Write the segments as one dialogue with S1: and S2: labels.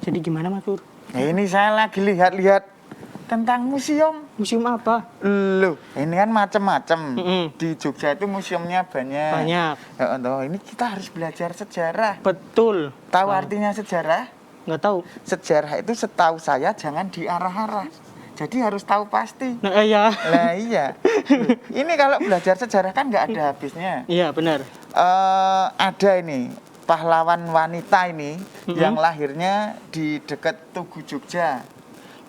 S1: Jadi gimana Mas Pur?
S2: Nah, ini saya lagi lihat-lihat tentang museum.
S1: Museum apa?
S2: Loh, ini kan macam-macam. Di Jogja itu museumnya banyak.
S1: Banyak.
S2: Ini kita harus belajar sejarah.
S1: Betul.
S2: Tahu artinya sejarah?
S1: Nggak tahu.
S2: Sejarah itu setahu saya jangan diarah-arah. Jadi harus tahu pasti.
S1: Nah, iya.
S2: Lah iya. Ini kalau belajar sejarah kan nggak ada habisnya.
S1: Iya, benar.
S2: Ada ini pahlawan wanita ini yang lahirnya di dekat Tugu Jogja.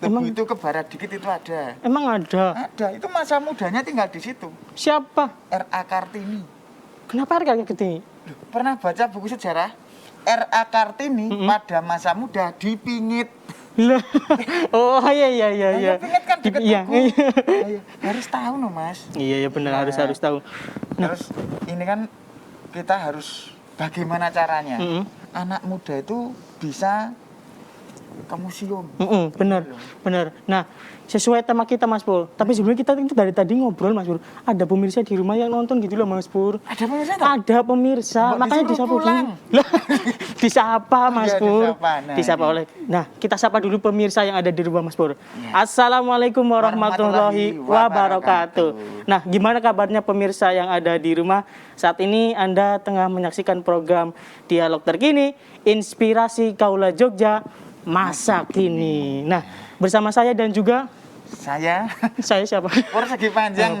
S2: Tugu itu ke barat dikit itu ada.
S1: Emang ada?
S2: Ada. Itu masa mudanya tinggal di situ.
S1: Siapa?
S2: R.A. Kartini.
S1: Kenapa R.A. Kartini?
S2: Pernah baca buku sejarah? R.A. Kartini pada masa muda dipingit.
S1: Oh iya.
S2: Pingit kan deket
S1: iya.
S2: Tugu. Harus tahu no Mas.
S1: Iya benar, harus tahu.
S2: Terus ini kan kita harus bagaimana caranya anak muda itu bisa ke museum.
S1: Benar. Nah, sesuai tema kita Mas Pur. Tapi sebenarnya kita itu dari tadi ngobrol Mas Pur. Ada pemirsa di rumah yang nonton gitu loh Mas Pur.
S2: Ada pemirsa?
S1: Ada pemirsa. Makanya disapa dulu. Disapa Mas Pur. Disapa oleh. Nah, kita sapa dulu pemirsa yang ada di rumah Mas Pur. Assalamualaikum warahmatullahi wabarakatuh. Nah, gimana kabarnya pemirsa yang ada di rumah? Saat ini Anda tengah menyaksikan program Dialog Terkini, Inspirasi Kaula Jogja, Masa Kini. Nah, bersama saya dan juga
S2: saya
S1: siapa?
S2: Persegi panjang.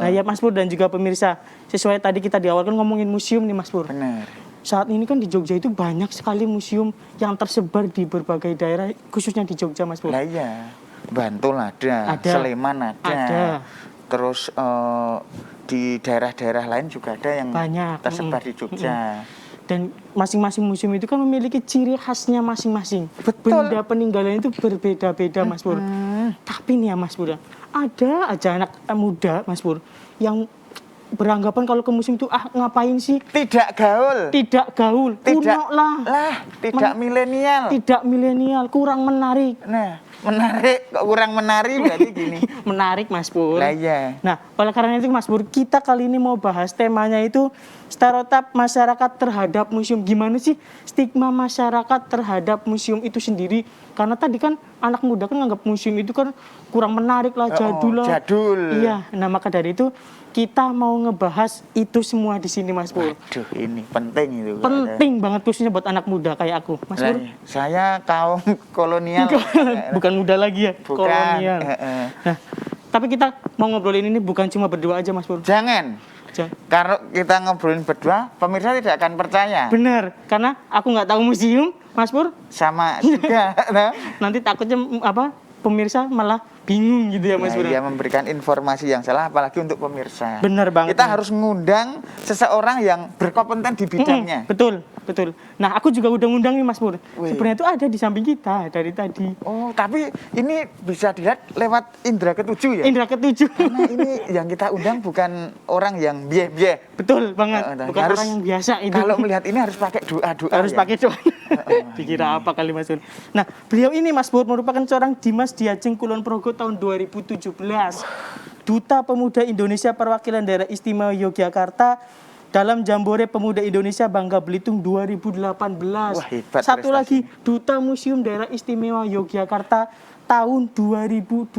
S1: Nah ya Mas Pur dan juga pemirsa, sesuai tadi kita di awal kan ngomongin museum nih Mas Pur.
S2: Benar.
S1: Saat ini kan di Jogja itu banyak sekali museum yang tersebar di berbagai daerah, khususnya di Jogja Mas Pur.
S2: Nah iya, Bantul ada. Sleman ada. Terus di daerah-daerah lain juga ada yang banyak tersebar di Jogja.
S1: Dan masing-masing museum itu kan memiliki ciri khasnya masing-masing.
S2: Betul.
S1: Benda peninggalan itu berbeda-beda Mas Pur. Tapi nih ya Mas Pur, ada aja anak muda Mas Pur yang beranggapan kalau ke museum itu ngapain sih?
S2: Tidak gaul.
S1: Kuno lah.
S2: Tidak milenial.
S1: Kurang menarik.
S2: Nah, menarik kok kurang menari berarti gini.
S1: Menarik Mas Pur.
S2: Lah iya.
S1: Nah, oleh karena itu Mas Pur, kita kali ini mau bahas temanya itu stereotip masyarakat terhadap museum. Gimana sih stigma masyarakat terhadap museum itu sendiri? Karena tadi kan anak muda kan nganggap museum itu kan kurang menarik lah, jadul lah.
S2: Jadul.
S1: Iya, nah maka dari itu kita mau ngebahas itu semua di sini Mas Pur.
S2: Waduh, ini penting itu.
S1: Penting banget khususnya buat anak muda kayak aku, Mas Pur.
S2: Saya kaum kolonial.
S1: Bukan muda lagi ya,
S2: bukan.
S1: Kolonial. Nah, tapi kita mau ngobrolin ini bukan cuma berdua aja Mas Pur.
S2: Jangan. Kalau kita ngobrolin berdua, pemirsa tidak akan percaya.
S1: Benar, karena aku nggak tahu museum, Mas Pur.
S2: Sama juga.
S1: Nanti takutnya pemirsa malah bingung gitu ya Mas Pur.
S2: Iya, memberikan informasi yang salah apalagi untuk pemirsa.
S1: Benar banget.
S2: Kita harus ngundang seseorang yang berkompeten di bidangnya.
S1: Betul. Nah, aku juga udah ngundang nih Mas Pur. Sebenarnya itu ada di samping kita dari tadi.
S2: Oh, tapi ini bisa dilihat lewat indera ketujuh ya?
S1: Indera ketujuh.
S2: Karena ini yang kita undang bukan orang yang bieh-bieh.
S1: Betul banget. Bukan orang yang biasa itu.
S2: Kalau melihat ini harus pakai doa-doa.
S1: Harus pakai doa. Dikira apa kali Mas Pur. Nah, beliau ini Mas Pur merupakan seorang Dimas Diajeng Kulon Progo tahun 2017. Duta Pemuda Indonesia Perwakilan Daerah Istimewa Yogyakarta dalam Jambore Pemuda Indonesia Bangka Belitung 2018.
S2: Wah, hebat.
S1: Satu lagi Duta Museum Daerah Istimewa Yogyakarta tahun 2020.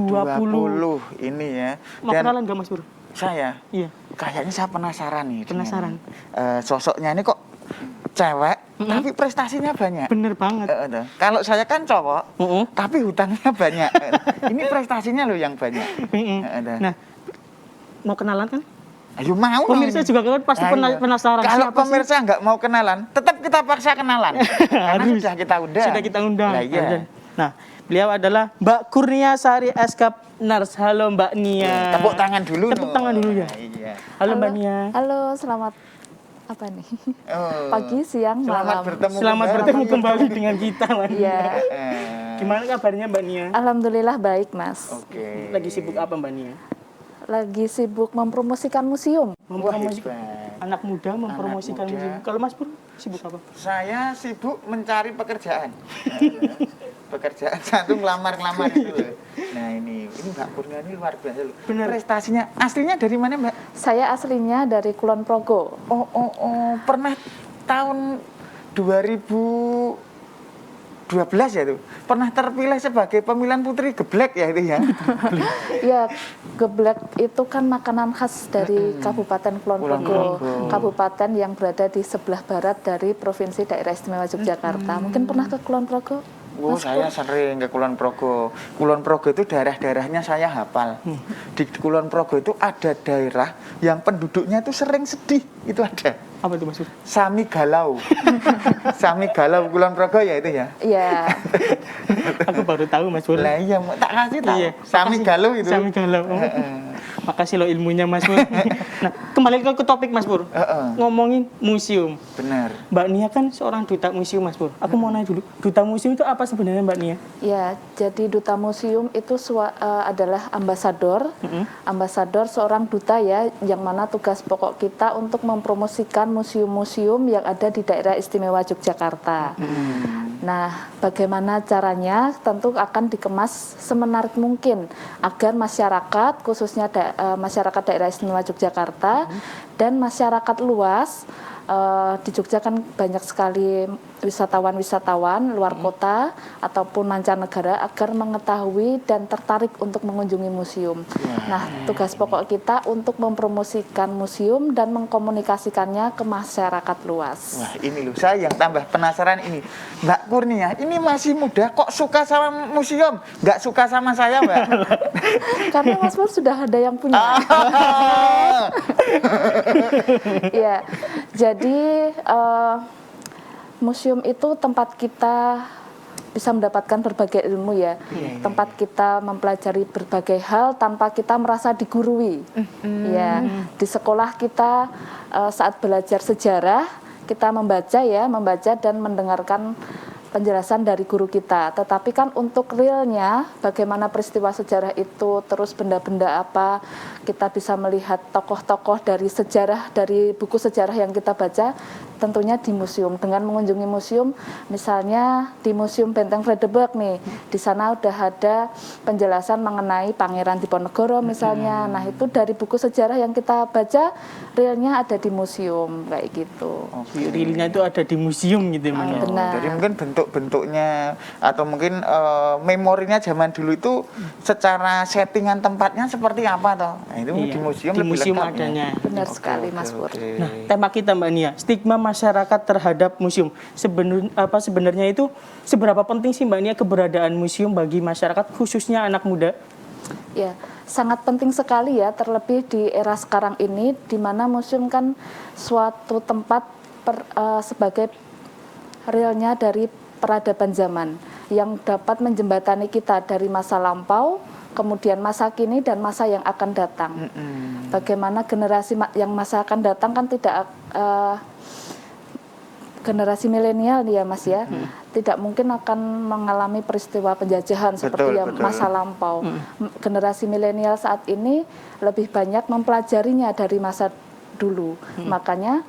S2: Ini ya.
S1: Mau kenalan nggak Mas Pur?
S2: Saya?
S1: Iya.
S2: Kayaknya saya penasaran nih.
S1: Penasaran.
S2: Sosoknya ini kok cewek, tapi prestasinya banyak.
S1: Bener banget.
S2: Kalau saya kan cowok, tapi hutangnya banyak. Ini prestasinya loh yang banyak.
S1: Nah, mau kenalan kan?
S2: Ayo mau.
S1: Pemirsa juga kan pasti penasaran.
S2: Kalau pemirsa nggak mau kenalan, tetap kita paksa kenalan. Karena sudah kita undang.
S1: Nah, iya. Nah, beliau adalah Mbak Kurnia Sari Eskap Nurse. Halo Mbak Nia.
S2: Tepuk tangan dulu.
S1: Tepuk tangan dulu ya.
S2: Iya.
S1: Halo Mbak Nia.
S3: Halo, selamat apa nih? Pagi, siang, malam.
S1: Selamat bertemu kembali dengan kita, Mbak Nia.
S3: Iya.
S1: Gimana kabarnya Mbak Nia?
S3: Alhamdulillah baik, Mas.
S2: Oke.
S1: Lagi sibuk apa Mbak Nia?
S3: Lagi sibuk mempromosikan museum.
S1: Mempromosikan anak muda mempromosikan museum. Kalau Mas Pur sibuk apa?
S2: Saya sibuk mencari pekerjaan. Pekerjaan satu ngelamar itu. Nah ini Mbak Kurnia ini luar biasa loh.
S1: Bener.
S2: Prestasinya aslinya dari mana Mbak?
S3: Saya aslinya dari Kulon Progo.
S2: Oh, pernah tahun 2000 12 ya itu pernah terpilih sebagai pemilihan putri geblek ya itu ya.
S3: Ya, geblek itu kan makanan khas dari Kabupaten Kulon Progo, kabupaten yang berada di sebelah barat dari Provinsi Daerah Istimewa Yogyakarta. Mungkin pernah ke Kulon Progo?
S2: Oh, saya sering ke Kulon Progo. Kulon Progo itu daerah-daerahnya saya hafal. Di Kulon Progo itu ada daerah yang penduduknya itu sering sedih. Itu ada.
S1: Apa itu Mas Pur?
S2: Sami Galau. Sami Galau Kulon Progo ya itu ya.
S3: Iya.
S1: Aku baru tahu Mas Pur.
S2: Lah iya, tak kasih tahu.
S1: Iya,
S2: Sami
S1: makasih.
S2: Galau itu.
S1: Sami Galau. Makasih loh ilmunya Mas Pur. Nah, kembali ke topik Mas Pur. Ngomongin museum.
S2: Benar.
S1: Mbak Nia kan seorang duta museum Mas Pur. Aku mau nanya dulu, duta museum itu apa sebenarnya Mbak Nia?
S3: Ya, jadi duta museum itu adalah ambasador. Ambasador seorang duta ya, yang mana tugas pokok kita untuk mempromosikan museum-museum yang ada di daerah istimewa Yogyakarta. Nah, bagaimana caranya? Tentu akan dikemas semenarik mungkin agar masyarakat, khususnya masyarakat daerah istimewa Yogyakarta dan masyarakat luas, di Jogja kan banyak sekali wisatawan-wisatawan luar kota ataupun mancanegara agar mengetahui dan tertarik untuk mengunjungi museum. Nah, tugas pokok kita untuk mempromosikan museum dan mengkomunikasikannya ke masyarakat luas.
S2: Wah, ini loh, saya yang tambah penasaran ini. Mbak Kurnia, ini masih muda kok suka sama museum? Nggak suka sama saya, Mbak?
S3: Karena Mas Pur sudah ada yang punya. Ya, jadi museum itu tempat kita bisa mendapatkan berbagai ilmu ya. Tempat kita mempelajari berbagai hal tanpa kita merasa digurui. Ya, di sekolah kita saat belajar sejarah kita membaca dan mendengarkan penjelasan dari guru kita. Tetapi kan untuk realnya bagaimana peristiwa sejarah itu, terus benda-benda apa, kita bisa melihat tokoh-tokoh dari sejarah, dari buku sejarah yang kita baca, tentunya di museum. Dengan mengunjungi museum, misalnya di Museum Benteng Vredenburg nih, di sana udah ada penjelasan mengenai Pangeran Diponegoro misalnya. Nah, itu dari buku sejarah yang kita baca, realnya ada di museum, kayak gitu.
S1: Realnya itu ada di museum gitu ya.
S3: Benar.
S2: Jadi mungkin bentuk-bentuknya atau mungkin memorinya zaman dulu itu secara settingan tempatnya seperti apa toh? Nah, itu di museum
S1: di
S2: lebih
S1: museum
S2: lengkap,
S1: adanya.
S2: ya.
S3: Benar sekali, Mas Pur.
S1: Nah, tema kita Mbak Nia, stigma masyarakat terhadap museum. Sebenarnya itu seberapa penting sih Mbak Nia keberadaan museum bagi masyarakat khususnya anak muda?
S3: Ya, sangat penting sekali ya, terlebih di era sekarang ini di mana museum kan suatu tempat sebagai realnya dari peradaban zaman yang dapat menjembatani kita dari masa lampau, kemudian masa kini dan masa yang akan datang. Bagaimana generasi yang masa akan datang kan tidak generasi milenial ya Mas ya, tidak mungkin akan mengalami peristiwa penjajahan seperti yang masa lampau. Generasi milenial saat ini lebih banyak mempelajarinya dari masa dulu. Makanya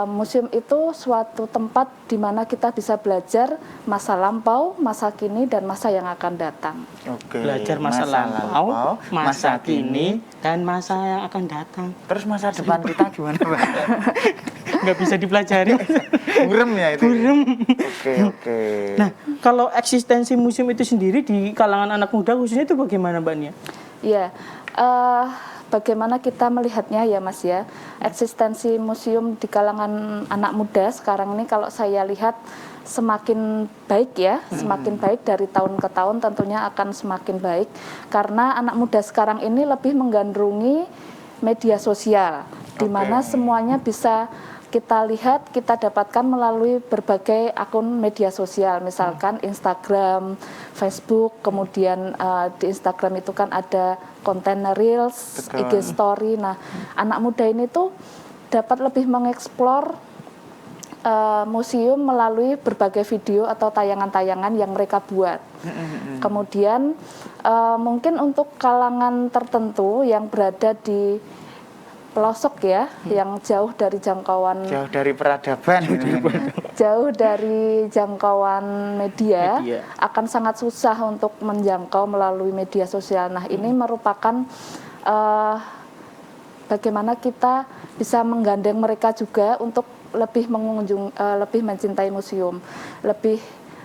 S3: museum itu suatu tempat di mana kita bisa belajar masa lampau, masa kini, dan masa yang akan datang.
S2: Oke.
S1: Belajar masa lampau, masa kini, dan masa yang akan datang.
S2: Terus masa depan kita gimana, Mbak?
S1: Nggak bisa dipelajari.
S2: Burem ya itu?
S1: Burem.
S2: Oke.
S1: Nah, kalau eksistensi museum itu sendiri di kalangan anak muda khususnya itu bagaimana Mbak Nia?
S3: Ya, bagaimana kita melihatnya ya Mas ya, eksistensi museum di kalangan anak muda sekarang ini kalau saya lihat semakin baik ya, semakin baik dari tahun ke tahun tentunya akan semakin baik karena anak muda sekarang ini lebih menggandrungi media sosial di mana semuanya bisa kita lihat, kita dapatkan melalui berbagai akun media sosial, misalkan Instagram, Facebook, kemudian di Instagram itu kan ada konten Reels, IG Story. Nah, anak muda ini tuh dapat lebih mengeksplor museum melalui berbagai video atau tayangan-tayangan yang mereka buat. Kemudian mungkin untuk kalangan tertentu yang berada di pelosok ya, yang jauh dari jangkauan,
S2: jauh dari peradaban,
S3: jauh dari jangkauan media, akan sangat susah untuk menjangkau melalui media sosial. Nah, ini merupakan bagaimana kita bisa menggandeng mereka juga untuk lebih lebih mencintai museum, lebih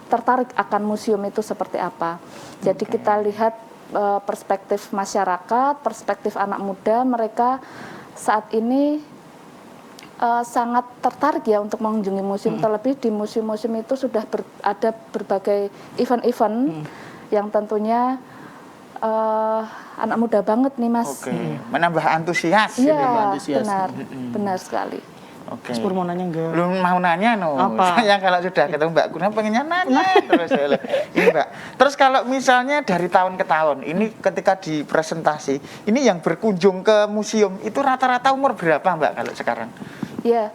S3: tertarik akan museum itu seperti apa. Jadi kita lihat perspektif masyarakat, perspektif anak muda, mereka saat ini sangat tertarik ya untuk mengunjungi museum. Terlebih di museum-museum itu sudah ada berbagai event-event yang tentunya anak muda banget nih Mas.
S2: Oke, menambah antusias.
S3: Iya,
S1: antusias.
S3: benar sekali.
S2: Oke.
S1: Mas Pur mau nanya enggak?
S2: Belum mau nanya
S1: Apa?
S2: Saya kalau sudah ketemu Mbak Kurnia pengennya nanya terus. Ini Mbak. Terus kalau misalnya dari tahun ke tahun, ini ketika di presentasi, ini yang berkunjung ke museum itu rata-rata umur berapa Mbak kalau sekarang?
S3: Ya,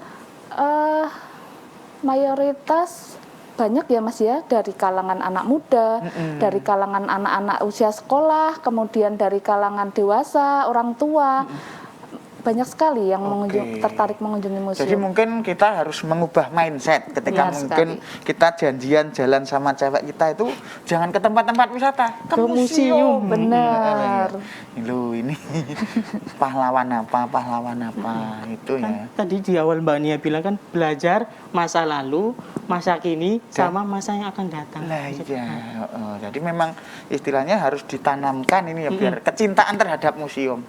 S3: mayoritas banyak ya Mas ya, dari kalangan anak muda, dari kalangan anak-anak usia sekolah, kemudian dari kalangan dewasa, orang tua. Banyak sekali yang tertarik mengunjungi museum.
S2: Jadi mungkin kita harus mengubah mindset ketika
S3: Benar
S2: mungkin
S3: sekali.
S2: kita janjian jalan sama cewek kita itu jangan ke tempat-tempat wisata, ke museum.
S3: Benar.
S2: Loh, ini pahlawan apa itu ya.
S1: Tadi di awal Mbak Nia bilang kan belajar masa lalu, masa kini, sama masa yang akan datang.
S2: Lah iya, jadi memang istilahnya harus ditanamkan ini ya biar kecintaan terhadap museum.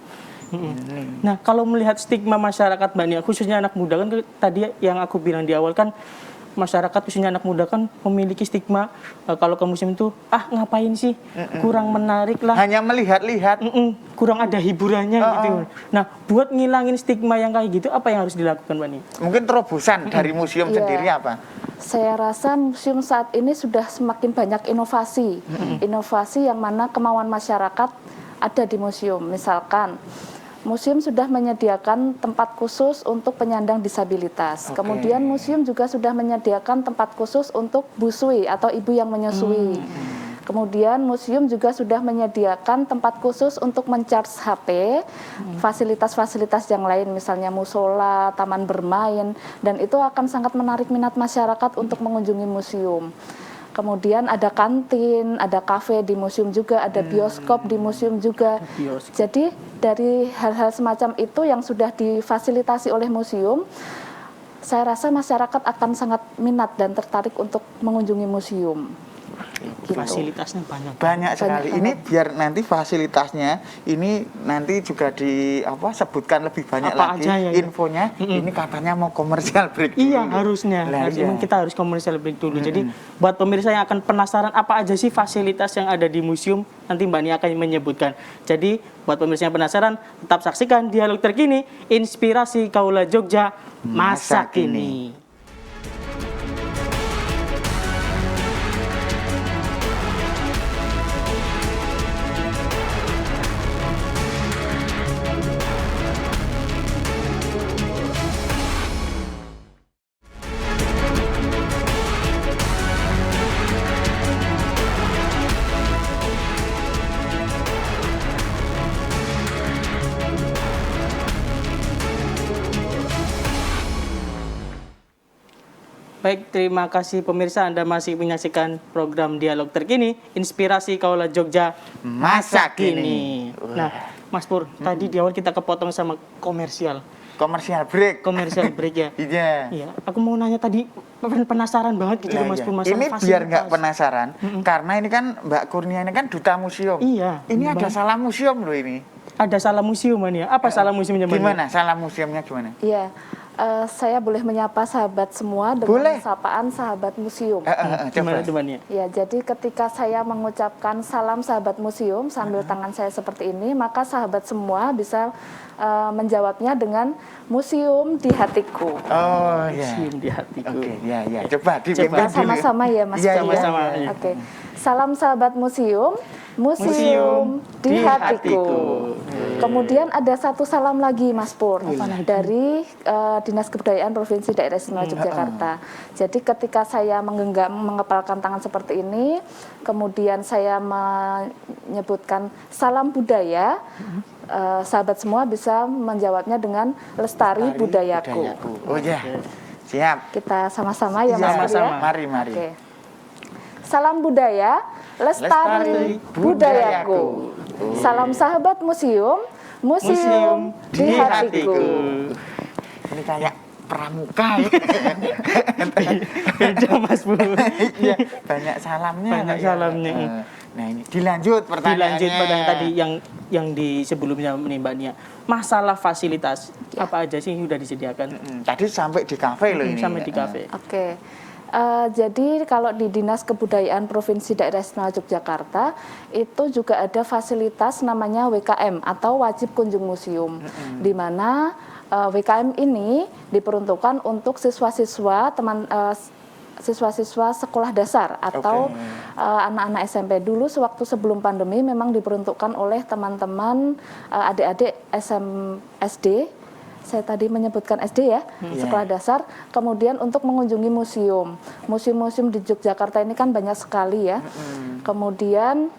S1: Nah, kalau melihat stigma masyarakat Mbak Nia, khususnya anak muda kan tadi yang aku bilang di awal kan masyarakat khususnya anak muda kan memiliki stigma kalau ke museum itu ngapain sih, kurang menarik lah,
S2: Hanya melihat-lihat.
S1: kurang ada hiburannya gitu. Nah, buat ngilangin stigma yang kayak gitu apa yang harus dilakukan Mbak Nia?
S2: Mungkin terobosan dari museum
S3: Iya.
S2: sendiri apa?
S3: Saya rasa museum saat ini sudah semakin banyak inovasi. Inovasi yang mana kemauan masyarakat ada di museum. Misalkan museum sudah menyediakan tempat khusus untuk penyandang disabilitas. Kemudian museum juga sudah menyediakan tempat khusus untuk busui atau ibu yang menyusui. Kemudian museum juga sudah menyediakan tempat khusus untuk mencharge HP, fasilitas-fasilitas yang lain misalnya musola, taman bermain, dan itu akan sangat menarik minat masyarakat untuk mengunjungi museum. Kemudian ada kantin, ada kafe di museum juga, ada bioskop di museum juga. Jadi dari hal-hal semacam itu yang sudah difasilitasi oleh museum, saya rasa masyarakat akan sangat minat dan tertarik untuk mengunjungi museum. Gitu.
S1: Fasilitasnya banyak.
S2: Banyak sekali.
S3: banget.
S2: Ini biar nanti fasilitasnya ini nanti juga sebutkan lebih banyak
S1: Apa
S2: lagi
S1: aja ya,
S2: infonya. Ini katanya mau komersial break dulu.
S1: Iya, harusnya.
S2: Lah,
S1: Memang kita harus komersial break dulu. Jadi buat pemirsa yang akan penasaran apa aja sih fasilitas yang ada di museum, nanti Mbak Nia akan menyebutkan. Jadi buat pemirsa yang penasaran, tetap saksikan Dialog Terkini, Inspirasi Kaula Jogja, Masa Kini. Baik, terima kasih pemirsa, Anda masih menyaksikan program Dialog Terkini, Inspirasi Kaula Jogja,
S2: Masa Kini.
S1: Nah, Mas Pur, tadi di awal kita kepotong sama komersial.
S2: Komersial break.
S1: Komersial break ya.
S2: Iya.
S1: Iya, aku mau nanya tadi, penasaran banget gitu
S2: Lah,
S1: Mas
S2: iya.
S1: Pur, masalah
S2: Ini
S1: fasilitas.
S2: biar nggak penasaran, karena ini kan Mbak Kurnia ini kan duta museum.
S1: Iya.
S2: Ini ada salah museum loh ini.
S1: Ada salah museum ya? Apa salah museumnya Mbak Nia?
S2: Gimana? Salah museumnya gimana?
S3: Iya, saya boleh menyapa sahabat semua dengan
S2: Boleh.
S3: sapaan sahabat museum.
S1: Gimana
S2: Coba.
S1: tuh Mbak Nia?
S3: Ya, jadi ketika saya mengucapkan salam sahabat museum sambil tangan saya seperti ini, maka sahabat semua bisa menjawabnya dengan museum di hatiku.
S2: Oh iya.
S1: Museum di hatiku.
S2: Oke, ya. Coba
S3: Kita
S2: dipimpin dulu.
S3: sama-sama ya Mas.
S2: Iya,
S3: Pri,
S2: iya.
S1: Sama-sama,
S3: ya?
S1: iya.
S3: Oke. Salam sahabat museum, museum di hatiku. Kemudian ada satu salam lagi Mas Pur dari Dinas Kebudayaan Provinsi Daerah Istimewa Yogyakarta. Jadi ketika saya mengepalkan tangan seperti ini, kemudian saya menyebutkan salam budaya, sahabat semua bisa menjawabnya dengan lestari budayaku.
S2: Oh iya. Siap.
S3: Kita sama-sama ya Mas Pur
S1: Sama-sama.
S3: ya.
S2: Mari.
S3: Oke. Salam budaya, lestari budayaku. Salam sahabat museum, museum di hatiku.
S2: Ini kayak pramuka ya.
S1: Beda Mas Pur.
S2: Iya, banyak salamnya.
S1: Banyak
S2: Pak, ya.
S1: salamnya.
S2: Nah, ini dilanjut pertanyaannya.
S1: Dilanjut pertanyaan tadi yang di sebelumnya nih Mbak Nia. Masalah fasilitas apa aja sih yang sudah disediakan?
S2: Tadi sampai di kafe loh ini.
S1: Sampai di kafe.
S3: Oke. Jadi kalau di Dinas Kebudayaan Provinsi Daerah Istimewa Yogyakarta itu juga ada fasilitas namanya WKM atau wajib kunjung museum, di mana WKM ini diperuntukkan untuk siswa-siswa siswa-siswa sekolah dasar atau anak-anak SMP. Dulu sewaktu sebelum pandemi memang diperuntukkan oleh teman-teman adik-adik SD. Saya tadi menyebutkan SD ya, sekolah dasar. Kemudian untuk mengunjungi museum. Museum-museum di Yogyakarta ini kan banyak sekali ya. Kemudian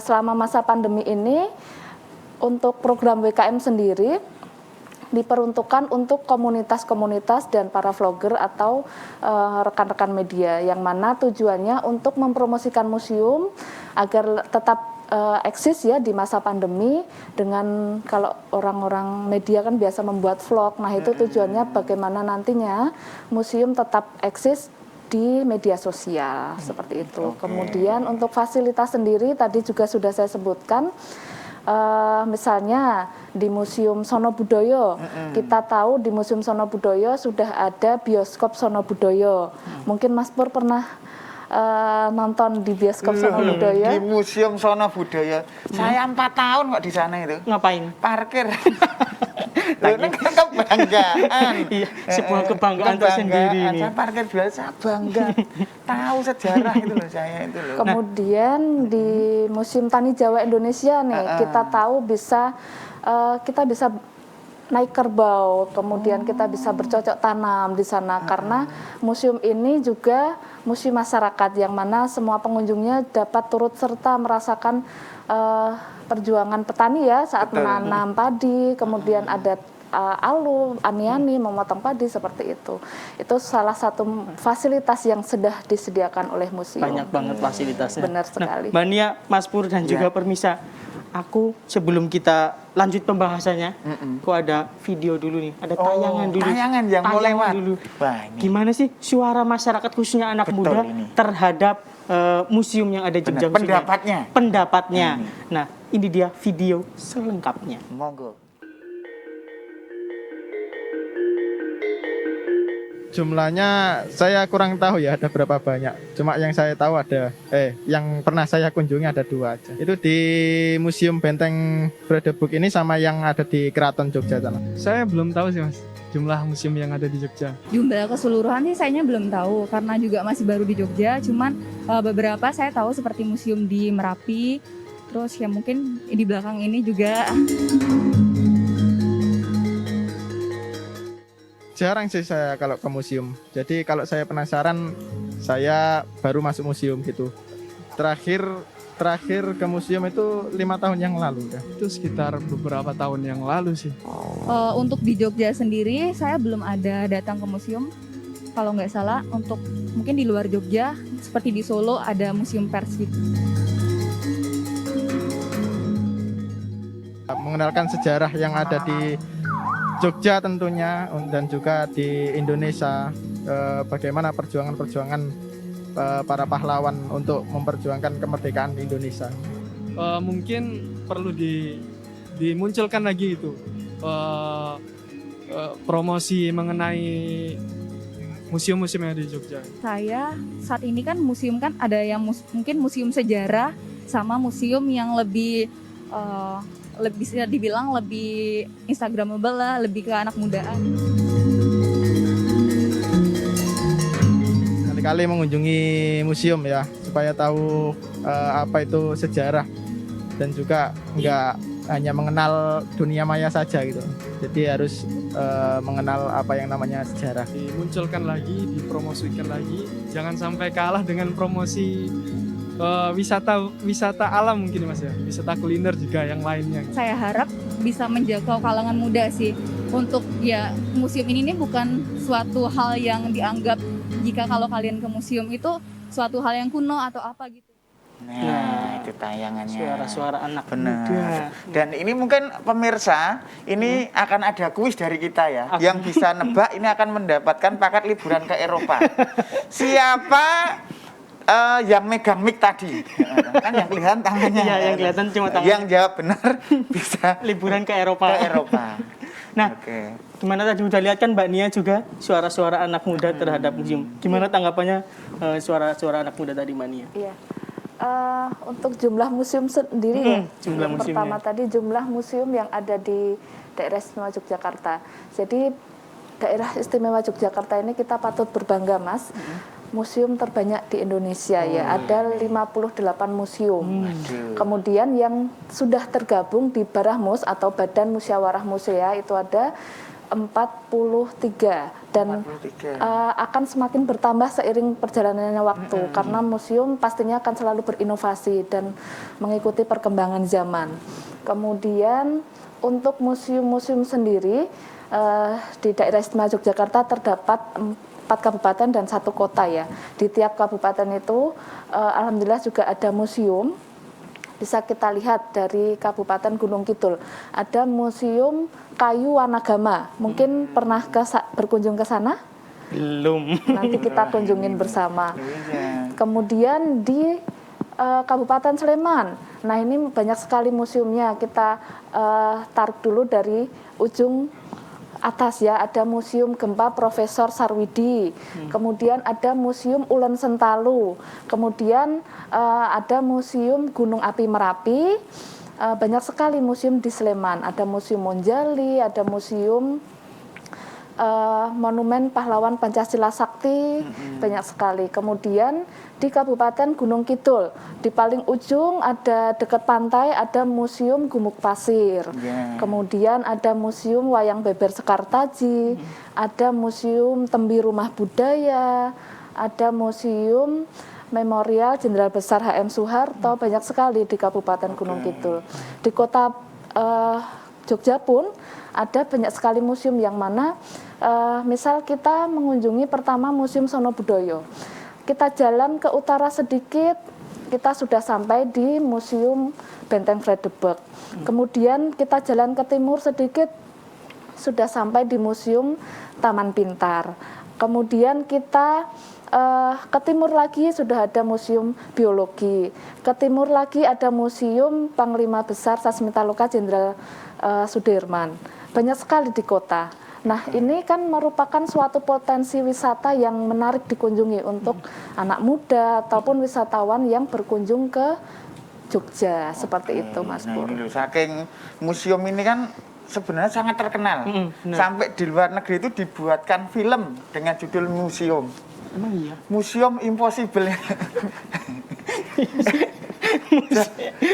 S3: selama masa pandemi ini untuk program WKM sendiri diperuntukkan untuk komunitas-komunitas dan para vlogger atau rekan-rekan media, yang mana tujuannya untuk mempromosikan museum agar tetap eksis ya di masa pandemi. Dengan kalau orang-orang media kan biasa membuat vlog, nah itu tujuannya bagaimana nantinya museum tetap eksis di media sosial seperti itu. Kemudian untuk fasilitas sendiri tadi juga sudah saya sebutkan. Misalnya di Museum Sono Budoyo, kita tahu di Museum Sono Budoyo sudah ada bioskop Sono Budoyo. Mungkin Mas Pur pernah nonton di bioskop Sono Budoyo.
S2: Di Museum Sono Budoyo. Saya 4 tahun kok di sana itu.
S1: Ngapain?
S2: Parkir. Ini kan kebanggaan.
S1: Iya, sebuah kebanggaan tersendiri ini.
S2: Saya parkir biasa bangga. Tahu sejarah itu loh saya itu loh.
S3: Kemudian di Museum Tani Jawa Indonesia nih, kita tahu kita bisa naik kerbau, kemudian kita bisa bercocok tanam di sana karena museum ini juga museum masyarakat yang mana semua pengunjungnya dapat turut serta merasakan perjuangan petani ya saat menanam padi, kemudian ada ani-ani memotong padi seperti itu. Itu salah satu fasilitas yang sudah disediakan oleh museum.
S1: Banyak banget fasilitasnya.
S3: Benar sekali.
S1: Nah, Mbak Nia, Mas Pur dan juga Permisa, aku sebelum kita lanjut pembahasannya, kok ada video dulu nih, ada tayangan dulu.
S2: Tayangan yang mau lewat
S1: Dulu.
S2: Wah, ini.
S1: Gimana sih suara masyarakat khususnya anak muda
S2: ini.
S1: terhadap museum yang ada di Jogja? Pendapatnya. Nah, ini dia video selengkapnya.
S2: Monggo.
S4: Jumlahnya saya kurang tahu ya ada berapa banyak. Cuma yang saya tahu yang pernah saya kunjungi ada 2 aja. Itu di Museum Benteng Bredebuk ini sama yang ada di Keraton Jogja sana.
S5: Saya belum tahu sih Mas, jumlah museum yang ada di Jogja.
S6: Jumlah keseluruhan sih sayanya belum tahu karena juga masih baru di Jogja. Cuman beberapa saya tahu seperti museum di Merapi, terus ya mungkin di belakang ini juga.
S4: Jarang sih saya kalau ke museum. Jadi kalau saya penasaran, saya baru masuk museum gitu. Terakhir ke museum itu 5 tahun yang lalu ya.
S5: Itu sekitar beberapa tahun yang lalu sih.
S6: Untuk di Jogja sendiri saya belum ada datang ke museum. Kalau nggak salah untuk mungkin di luar Jogja seperti di Solo ada museum pers gitu.
S4: Mengenalkan sejarah yang ada di Jogja tentunya dan juga di Indonesia, bagaimana perjuangan-perjuangan para pahlawan untuk memperjuangkan kemerdekaan Indonesia.
S5: Mungkin perlu dimunculkan lagi itu promosi mengenai museum-museum yang ada di Jogja.
S6: Saya saat ini kan museum kan ada yang mungkin museum sejarah sama museum yang lebih bisa dibilang lebih instagramable lah, lebih ke anak mudaan.
S4: Kali-kali mengunjungi museum ya, supaya tahu apa itu sejarah dan juga nggak hanya mengenal dunia maya saja gitu. Jadi harus mengenal apa yang namanya sejarah.
S5: Dimunculkan lagi, dipromosikan lagi, jangan sampai kalah dengan promosi wisata alam mungkin Mas ya, wisata kuliner juga yang lainnya.
S6: Saya harap bisa menjangkau kalangan muda sih. Untuk ya museum ini bukan suatu hal yang dianggap jika kalau kalian ke museum itu suatu hal yang kuno atau apa gitu.
S2: Nah, itu tayangannya.
S1: Suara-suara anak
S2: Benar.
S1: muda.
S2: Dan ini mungkin pemirsa, ini akan ada kuis dari kita ya. Yang bisa nebak ini akan mendapatkan paket liburan ke Eropa. Siapa yang megang mic tadi? Kan yang kelihatan tangannya.
S1: Iya, yang kelihatan cuma tangan.
S2: Yang jawab benar bisa
S1: Liburan ke Eropa.
S2: ke Eropa.
S1: Nah,
S2: Oke.
S1: gimana tadi udah lihat kan Mbak Nia juga suara-suara anak muda terhadap museum. Gimana tanggapannya suara-suara anak muda tadi Mbak Nia?
S3: Iya. Untuk jumlah museum sendiri ya.
S1: Jumlah
S3: Yang
S1: museumnya.
S3: pertama tadi jumlah museum yang ada di daerah istimewa Yogyakarta. Jadi daerah istimewa Yogyakarta ini kita patut berbangga, Mas. Museum terbanyak di Indonesia ya, ada 58 museum. Kemudian yang sudah tergabung di Barahmus atau Badan Musyawarah Musea itu ada 43 dan
S2: 43.
S3: akan semakin bertambah seiring perjalanannya waktu karena museum pastinya akan selalu berinovasi dan mengikuti perkembangan zaman. Kemudian untuk museum-museum sendiri di daerah istimewa Yogyakarta terdapat 4 kabupaten dan 1 kota ya. Di tiap kabupaten itu alhamdulillah juga ada museum. Bisa kita lihat dari Kabupaten Gunung Kidul ada Museum Kayu Wanagama. Mungkin pernah berkunjung ke sana?
S1: Belum.
S3: Nanti kita kunjungin bersama.
S2: Iya.
S3: Kemudian di Kabupaten Sleman. Nah, ini banyak sekali museumnya. Kita tarik dulu dari ujung atas ya, ada Museum Gempa Profesor Sarwidi, kemudian ada Museum Ulen Sentalu, kemudian ada Museum Gunung Api Merapi, banyak sekali museum di Sleman, ada Museum Monjali, ada Museum Monumen Pahlawan Pancasila Sakti, banyak sekali. Kemudian di Kabupaten Gunung Kidul, di paling ujung ada dekat pantai ada Museum Gumuk Pasir. Kemudian ada Museum Wayang Beber Sekartaji, ada Museum Tembi Rumah Budaya, ada Museum Memorial Jenderal Besar HM Soeharto, banyak sekali di Kabupaten Gunung Kidul. Di kota Jogja pun ada banyak sekali museum yang mana misal kita mengunjungi pertama Museum Sono Budoyo. Kita jalan ke utara sedikit, kita sudah sampai di Museum Benteng Vredenburg. Kemudian kita jalan ke timur sedikit, sudah sampai di Museum Taman Pintar. Kemudian kita ke timur lagi sudah ada Museum Biologi. Ke timur lagi ada Museum Panglima Besar Sasmitaloka Jenderal Sudirman. Banyak sekali di kota. Nah, ini kan merupakan suatu potensi wisata yang menarik dikunjungi untuk anak muda ataupun wisatawan yang berkunjung ke Jogja. Seperti itu, Mas Pur.
S2: Nah, ini loh, saking museum ini kan sebenarnya sangat terkenal.
S1: benar.
S2: Sampai di luar negeri itu dibuatkan film dengan judul Museum.
S1: Emang iya?
S2: Museum Impossible.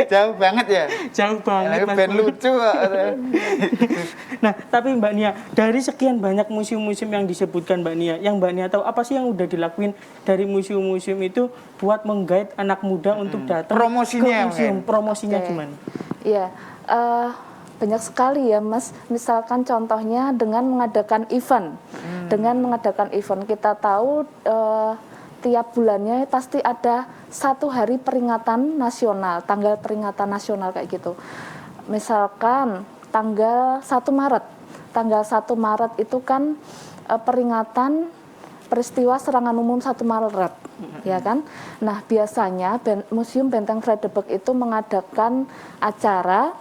S2: Jauh banget ya.
S1: Jauh banget. Mas
S2: Ben
S1: Pur.
S2: lucu.
S1: Nah, tapi Mbak Nia, dari sekian banyak museum-museum yang disebutkan Mbak Nia, yang Mbak Nia tahu apa sih yang udah dilakuin dari museum-museum itu buat menggait anak muda untuk datang
S2: Promosinya,
S1: ke museum?
S2: mungkin.
S1: Promosinya
S3: Oke.
S1: gimana?
S3: Iya, banyak sekali ya Mas. Misalkan contohnya dengan mengadakan event. Dengan mengadakan event kita tahu tiap bulannya pasti ada 1 hari peringatan nasional, tanggal peringatan nasional kayak gitu. Misalkan tanggal 1 Maret. Tanggal 1 Maret itu kan peringatan peristiwa serangan umum 1 Maret, ya kan? Nah, biasanya Museum Benteng Vredenburg itu mengadakan acara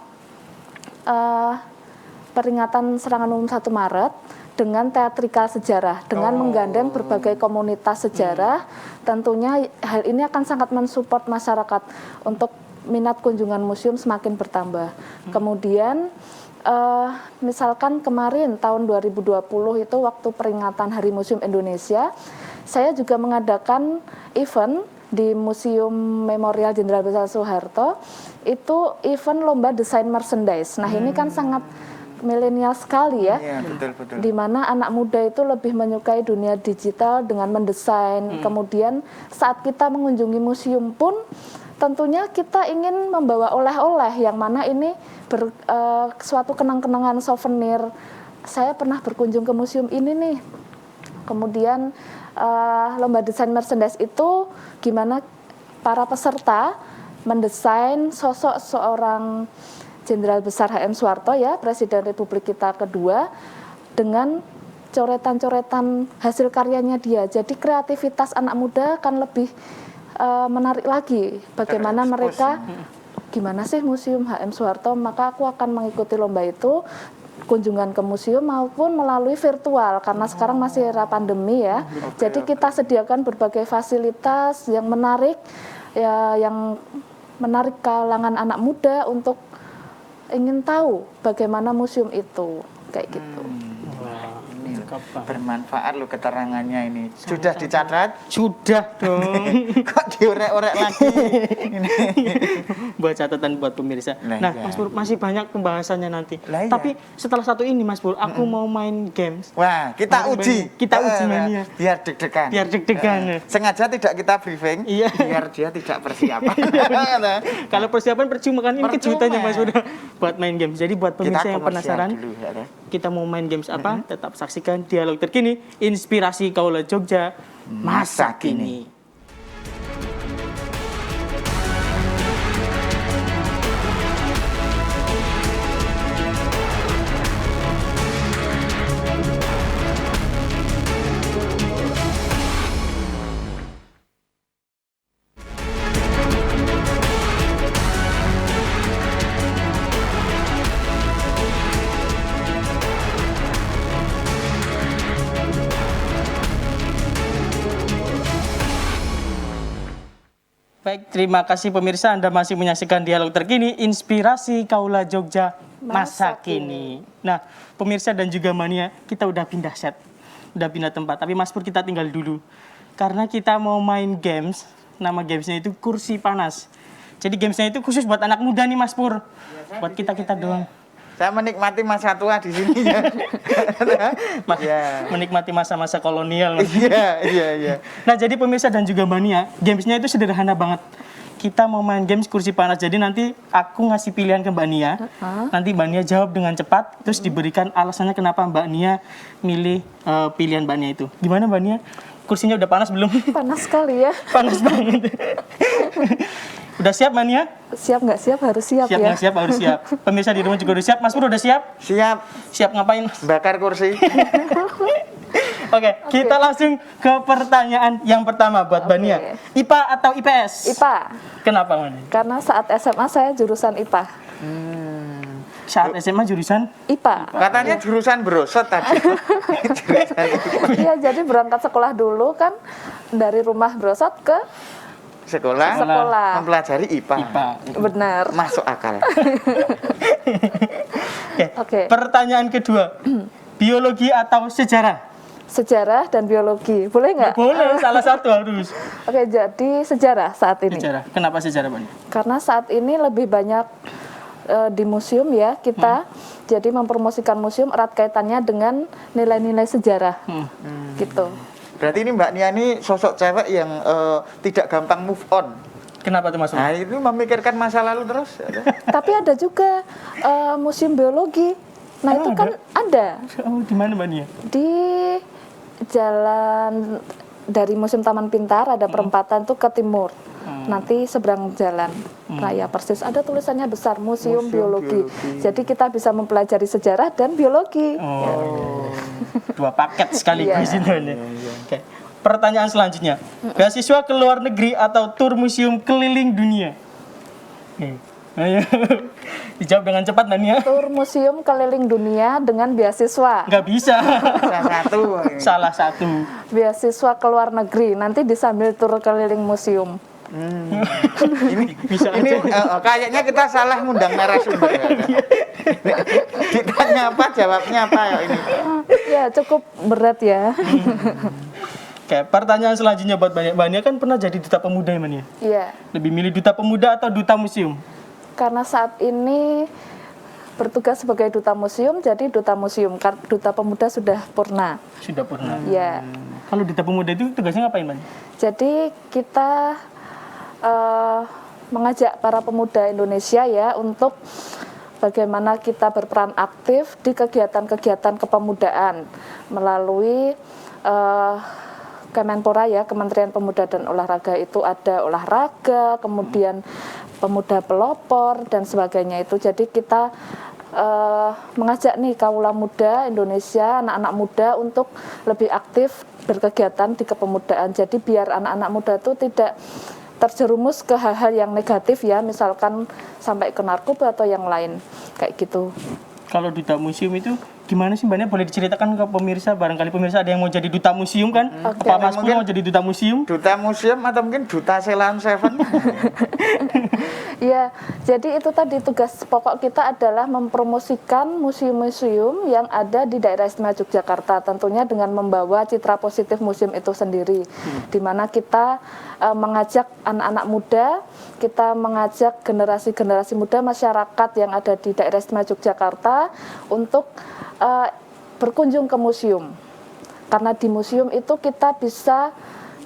S3: peringatan serangan umum 1 Maret dengan teatrikal sejarah, dengan menggandeng berbagai komunitas sejarah. Tentunya hal ini akan sangat mensupport masyarakat untuk minat kunjungan museum semakin bertambah. Kemudian misalkan kemarin tahun 2020 itu waktu peringatan Hari Museum Indonesia, saya juga mengadakan event di Museum Memorial Jenderal Besar Soeharto. Itu event lomba desain merchandise. Nah, ini kan sangat milenial sekali ya.
S2: Iya, betul.
S3: Di mana anak muda itu lebih menyukai dunia digital dengan mendesain. Kemudian saat kita mengunjungi museum pun tentunya kita ingin membawa oleh-oleh yang mana ini suatu kenang-kenangan souvenir. Saya pernah berkunjung ke museum ini nih. Kemudian lomba desain merchandise itu gimana para peserta mendesain sosok seorang Jenderal Besar HM Soeharto ya, Presiden Republik kita kedua, dengan coretan-coretan hasil karyanya dia. Jadi kreativitas anak muda akan lebih menarik lagi. Bagaimana mereka, gimana sih Museum HM Soeharto, maka aku akan mengikuti lomba itu, kunjungan ke museum maupun melalui virtual, karena sekarang masih era pandemi ya. Jadi kita sediakan berbagai fasilitas yang menarik, ya, yang menarik kalangan anak muda untuk ingin tahu bagaimana museum itu, kayak gitu.
S2: Bermanfaat loh keterangannya ini. Sudah dicatat?
S1: Sudah dong.
S2: Kok diorek-orek lagi? Ini.
S1: Buat catatan buat pemirsa. Nah, Mas Pur, masih banyak pembahasannya nanti.
S2: Iya.
S1: Tapi setelah satu ini Mas Pur, aku mau main games.
S2: Wah, kita uji.
S1: Kita uji mania.
S2: Biar deg-degan.
S1: Biar deg-degan.
S2: Sengaja tidak kita briefing,
S1: Iya.
S2: biar dia tidak persiapan.
S1: Kalau persiapan percuma kan, ini kejutannya Mas Pur buat main games. Jadi buat
S2: Kita
S1: pemirsa yang penasaran,
S2: dulu, ya.
S1: kita mau main games apa? Tetap saksikan dialog terkini, inspirasi Kaula Jogja masa kini. Baik, terima kasih pemirsa, Anda masih menyaksikan dialog terkini, inspirasi Kaula Jogja masa kini. Nah, pemirsa dan juga mania, kita udah pindah set, udah pindah tempat. Tapi Mas Pur, kita tinggal dulu, karena kita mau main games. Nama gamesnya itu kursi panas. Jadi gamesnya itu khusus buat anak muda nih Mas Pur, buat kita doang.
S2: Saya menikmati masa tua di sini ya.
S1: Menikmati masa-masa kolonial. Mas.
S2: Iya.
S1: Nah, jadi pemirsa dan juga mania, gamesnya itu sederhana banget. Kita mau main games kursi panas. Jadi nanti aku ngasih pilihan ke Mbak Nia. Nanti Mbak Nia jawab dengan cepat, terus diberikan alasannya kenapa Mbak Nia milih pilihan Mbak Nia itu. Gimana Mbak Nia? Kursinya udah panas belum?
S3: Panas sekali ya.
S1: Panas banget. Udah siap Mbak Nia?
S3: Siap nggak siap harus siap,
S1: Siap
S3: ya.
S1: nggak siap harus siap. Pemirsa di rumah juga udah siap. Mas Pur udah siap?
S2: Siap.
S1: Siap ngapain?
S2: Bakar kursi.
S1: Oke, kita langsung ke pertanyaan yang pertama buat Mbak Nia. IPA atau IPS?
S3: IPA.
S1: Kenapa Mbak Nia?
S3: Karena saat SMA saya jurusan IPA.
S1: Saat SMA jurusan?
S3: IPA.
S2: Katanya jurusan brosot tadi.
S3: Iya, jadi berangkat sekolah dulu kan, dari rumah Brosot ke
S2: Sekolah. Mempelajari IPA.
S3: Benar.
S2: Masuk akal.
S3: Oke.
S1: Pertanyaan kedua, biologi atau sejarah?
S3: Sejarah dan biologi, boleh nggak?
S1: Boleh, salah satu harus.
S3: Oke, jadi sejarah saat ini.
S1: Sejarah. Kenapa sejarah Mbak Nia?
S3: Karena saat ini lebih banyak di museum ya kita, jadi mempromosikan museum erat kaitannya dengan nilai-nilai sejarah, gitu.
S2: Berarti ini Mbak Nia ini sosok cewek yang tidak gampang move on.
S1: Kenapa tuh Mas?
S2: Nah, itu memikirkan masa lalu terus.
S3: Tapi ada juga museum biologi. Nah, itu kan ada
S1: Oh, di mana Mbak Nia?
S3: di jalan dari Museum Taman Pintar, ada perempatan tuh ke timur. Nanti seberang jalan raya persis ada tulisannya besar Museum Biologi. Jadi kita bisa mempelajari sejarah dan biologi.
S1: Oh, dua paket sekaligus
S3: Iya.
S1: itu. Oke. Pertanyaan selanjutnya, beasiswa ke luar negeri atau tur museum keliling dunia? Oke. Ayo. Dijawab dengan cepat Mbak Nia.
S3: Tur museum keliling dunia dengan beasiswa.
S1: Nggak bisa.
S2: Salah satu.
S1: Salah satu.
S3: Beasiswa ke luar negeri, nanti disambil tur keliling museum.
S1: Bisa
S2: Ini
S1: aja.
S2: kayaknya kita salah ngundang narasumber. Ditanya apa, jawabnya apa ya ini.
S3: Ya, cukup berat ya.
S1: Oke, pertanyaan selanjutnya buat Mbak Nia, kan pernah jadi duta pemuda ya Mbak Nia?
S3: Iya,
S1: Lebih milih duta pemuda atau duta museum?
S3: karena saat ini bertugas sebagai duta museum, jadi duta museum. Duta pemuda sudah purna.
S1: Sudah pernah.
S3: Ya,
S1: Kalau duta pemuda itu tugasnya ngapain Mbak Nia?
S3: jadi kita mengajak para pemuda Indonesia ya untuk bagaimana kita berperan aktif di kegiatan-kegiatan kepemudaan melalui Kemenpora ya, Kementerian Pemuda dan Olahraga itu ada olahraga, kemudian pemuda pelopor dan sebagainya itu. Jadi kita mengajak nih kaula muda Indonesia, anak-anak muda untuk lebih aktif berkegiatan di kepemudaan. Jadi biar anak-anak muda itu tidak terjerumus ke hal-hal yang negatif ya, misalkan sampai ke narkoba atau yang lain kayak gitu.
S1: Kalau duta museum itu gimana sih Mbaknya, boleh diceritakan ke pemirsa, barangkali pemirsa ada yang mau jadi duta museum kan?
S3: Oke.
S1: Apa Mas Pur mau jadi duta museum?
S2: Duta museum atau mungkin duta Ceylon Seven?
S3: Ya, jadi itu tadi tugas pokok kita adalah mempromosikan museum-museum yang ada di daerah istimewa Yogyakarta, tentunya dengan membawa citra positif museum itu sendiri, di mana kita mengajak anak-anak muda, kita mengajak generasi-generasi muda masyarakat yang ada di daerah istimewa Yogyakarta untuk berkunjung ke museum. Karena di museum itu kita bisa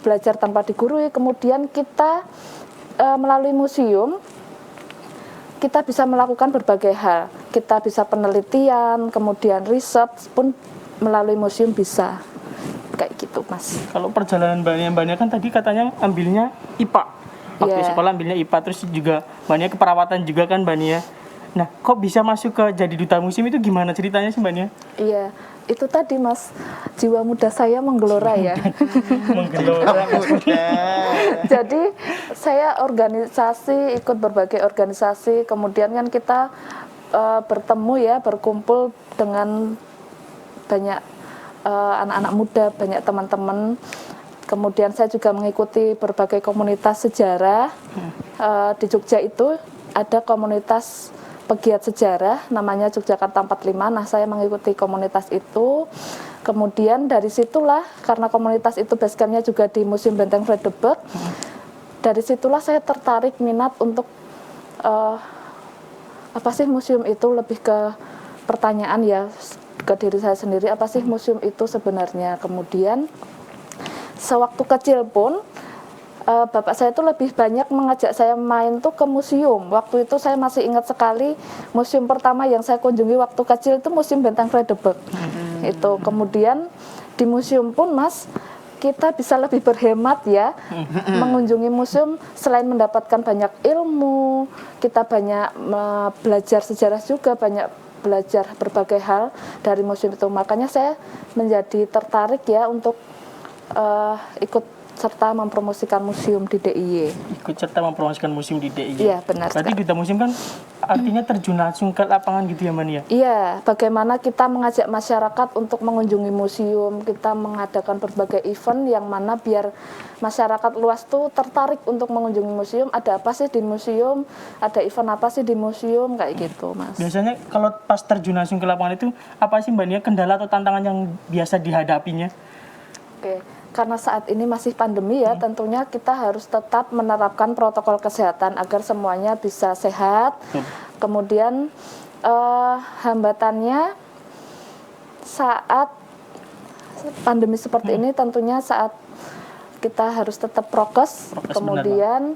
S3: belajar tanpa digurui, kemudian kita melalui museum kita bisa melakukan berbagai hal. Kita bisa penelitian, kemudian riset pun melalui museum bisa. Kayak gitu, Mas.
S1: Kalau perjalanan Mbaknya kan tadi katanya ambilnya IPA. Waktu
S3: Iya.
S1: sekolah ambilnya IPA, terus juga Mbaknya keperawatan juga kan Mbaknya. Nah, kok bisa masuk ke jadi duta museum itu gimana ceritanya sih Mbaknya?
S3: Iya, itu tadi Mas, jiwa muda saya menggelora ya.
S1: Menggelora.
S3: Jadi saya organisasi, ikut berbagai organisasi, kemudian kan kita bertemu ya, berkumpul dengan banyak anak-anak muda, banyak teman-teman. Kemudian saya juga mengikuti berbagai komunitas sejarah. Di Jogja itu ada komunitas pegiat sejarah namanya Yogyakarta 45. Nah, saya mengikuti komunitas itu. Kemudian dari situlah, karena komunitas itu basecampnya juga di Museum Benteng Vredenburg, dari situlah saya tertarik minat untuk apa sih museum itu, lebih ke pertanyaan ya ke diri saya sendiri, apa sih museum itu sebenarnya. Kemudian sewaktu kecil pun bapak saya itu lebih banyak mengajak saya main tuh ke museum. Waktu itu saya masih ingat sekali, museum pertama yang saya kunjungi waktu kecil itu Museum Benteng Vredenburg. Itu kemudian di museum pun Mas, kita bisa lebih berhemat ya, mengunjungi museum. Selain mendapatkan banyak ilmu, kita banyak belajar sejarah juga, banyak belajar berbagai hal dari museum itu. Makanya saya menjadi tertarik ya untuk ikut serta mempromosikan museum di DIY.
S1: Ikut serta mempromosikan museum di DIY.
S3: Iya, benar.
S1: Berarti duta museum kan artinya terjun langsung ke lapangan gitu ya Mbak ya?
S3: Iya, bagaimana kita mengajak masyarakat untuk mengunjungi museum, kita mengadakan berbagai event yang mana biar masyarakat luas tuh tertarik untuk mengunjungi museum. Ada apa sih di museum? Ada event apa sih di museum? Kayak gitu, Mas.
S1: Biasanya kalau pas terjun langsung ke lapangan itu apa sih Mbak Nia kendala atau tantangan yang biasa dihadapinya?
S3: Oke, karena saat ini masih pandemi ya, tentunya kita harus tetap menerapkan protokol kesehatan agar semuanya bisa sehat. Kemudian hambatannya saat pandemi seperti ini tentunya saat kita harus tetap prokes. Kemudian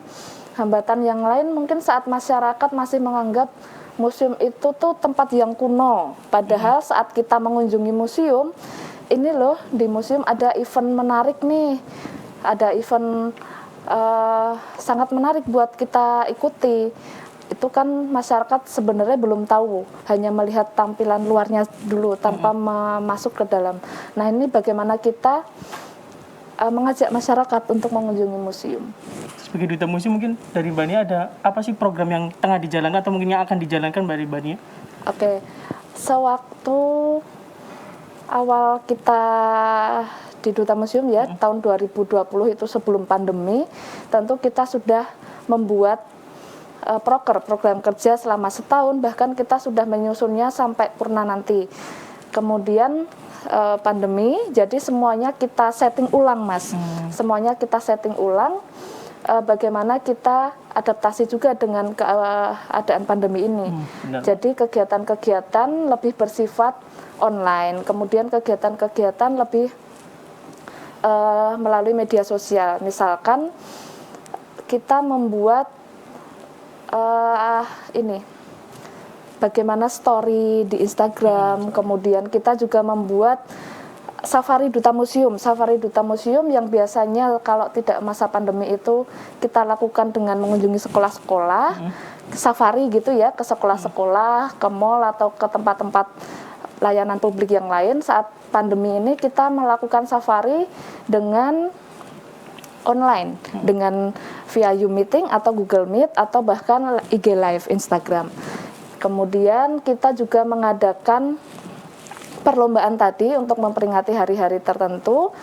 S3: hambatan yang lain mungkin saat masyarakat masih menganggap museum itu tuh tempat yang kuno. Padahal saat kita mengunjungi museum, ini loh di museum ada event menarik nih, ada event sangat menarik buat kita ikuti. Itu kan masyarakat sebenarnya belum tahu, hanya melihat tampilan luarnya dulu tanpa masuk ke dalam. Nah, ini bagaimana kita mengajak masyarakat untuk mengunjungi museum.
S1: Sebagai duta museum mungkin dari Mbak Nia ada apa sih program yang tengah dijalankan atau mungkin yang akan dijalankan dari Mbak Nia?
S3: Oke, sewaktu awal kita di Duta Museum ya, tahun 2020 itu sebelum pandemi, tentu kita sudah membuat program kerja selama setahun, bahkan kita sudah menyusunnya sampai purna nanti. Kemudian pandemi, jadi semuanya kita setting ulang Mas, semuanya kita setting ulang, bagaimana kita adaptasi juga dengan keadaan pandemi ini. Jadi kegiatan-kegiatan lebih bersifat online, kemudian kegiatan-kegiatan lebih melalui media sosial. Misalkan kita membuat bagaimana story di Instagram, kemudian kita juga membuat Safari Duta Museum. Safari Duta Museum yang biasanya kalau tidak masa pandemi itu kita lakukan dengan mengunjungi sekolah-sekolah, safari gitu ya, ke sekolah-sekolah, ke mall atau ke tempat-tempat layanan publik yang lain. Saat pandemi ini kita melakukan safari dengan online, dengan via Zoom meeting atau Google Meet atau bahkan IG Live Instagram. Kemudian kita juga mengadakan perlombaan tadi untuk memperingati hari-hari tertentu.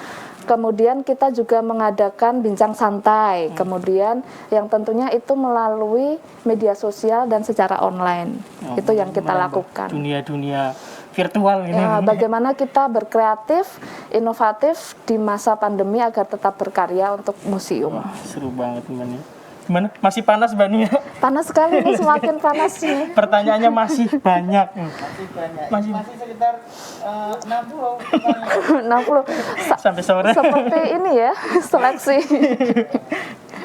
S3: Kemudian kita juga mengadakan bincang santai. Kemudian yang tentunya itu melalui media sosial dan secara online. Itu yang kita lakukan.
S1: Dunia-dunia virtual ini.
S3: Ya, bagaimana kita berkreatif, inovatif di masa pandemi agar tetap berkarya untuk museum.
S1: Wah, seru banget teman ya. Gimana? Masih panas Mbak Nia?
S3: Panas sekali nih, semakin panas nih.
S1: Pertanyaannya masih banyak.
S2: Masih sekitar 60.
S3: 60
S1: Sampai sore.
S3: Seperti ini ya, seleksi.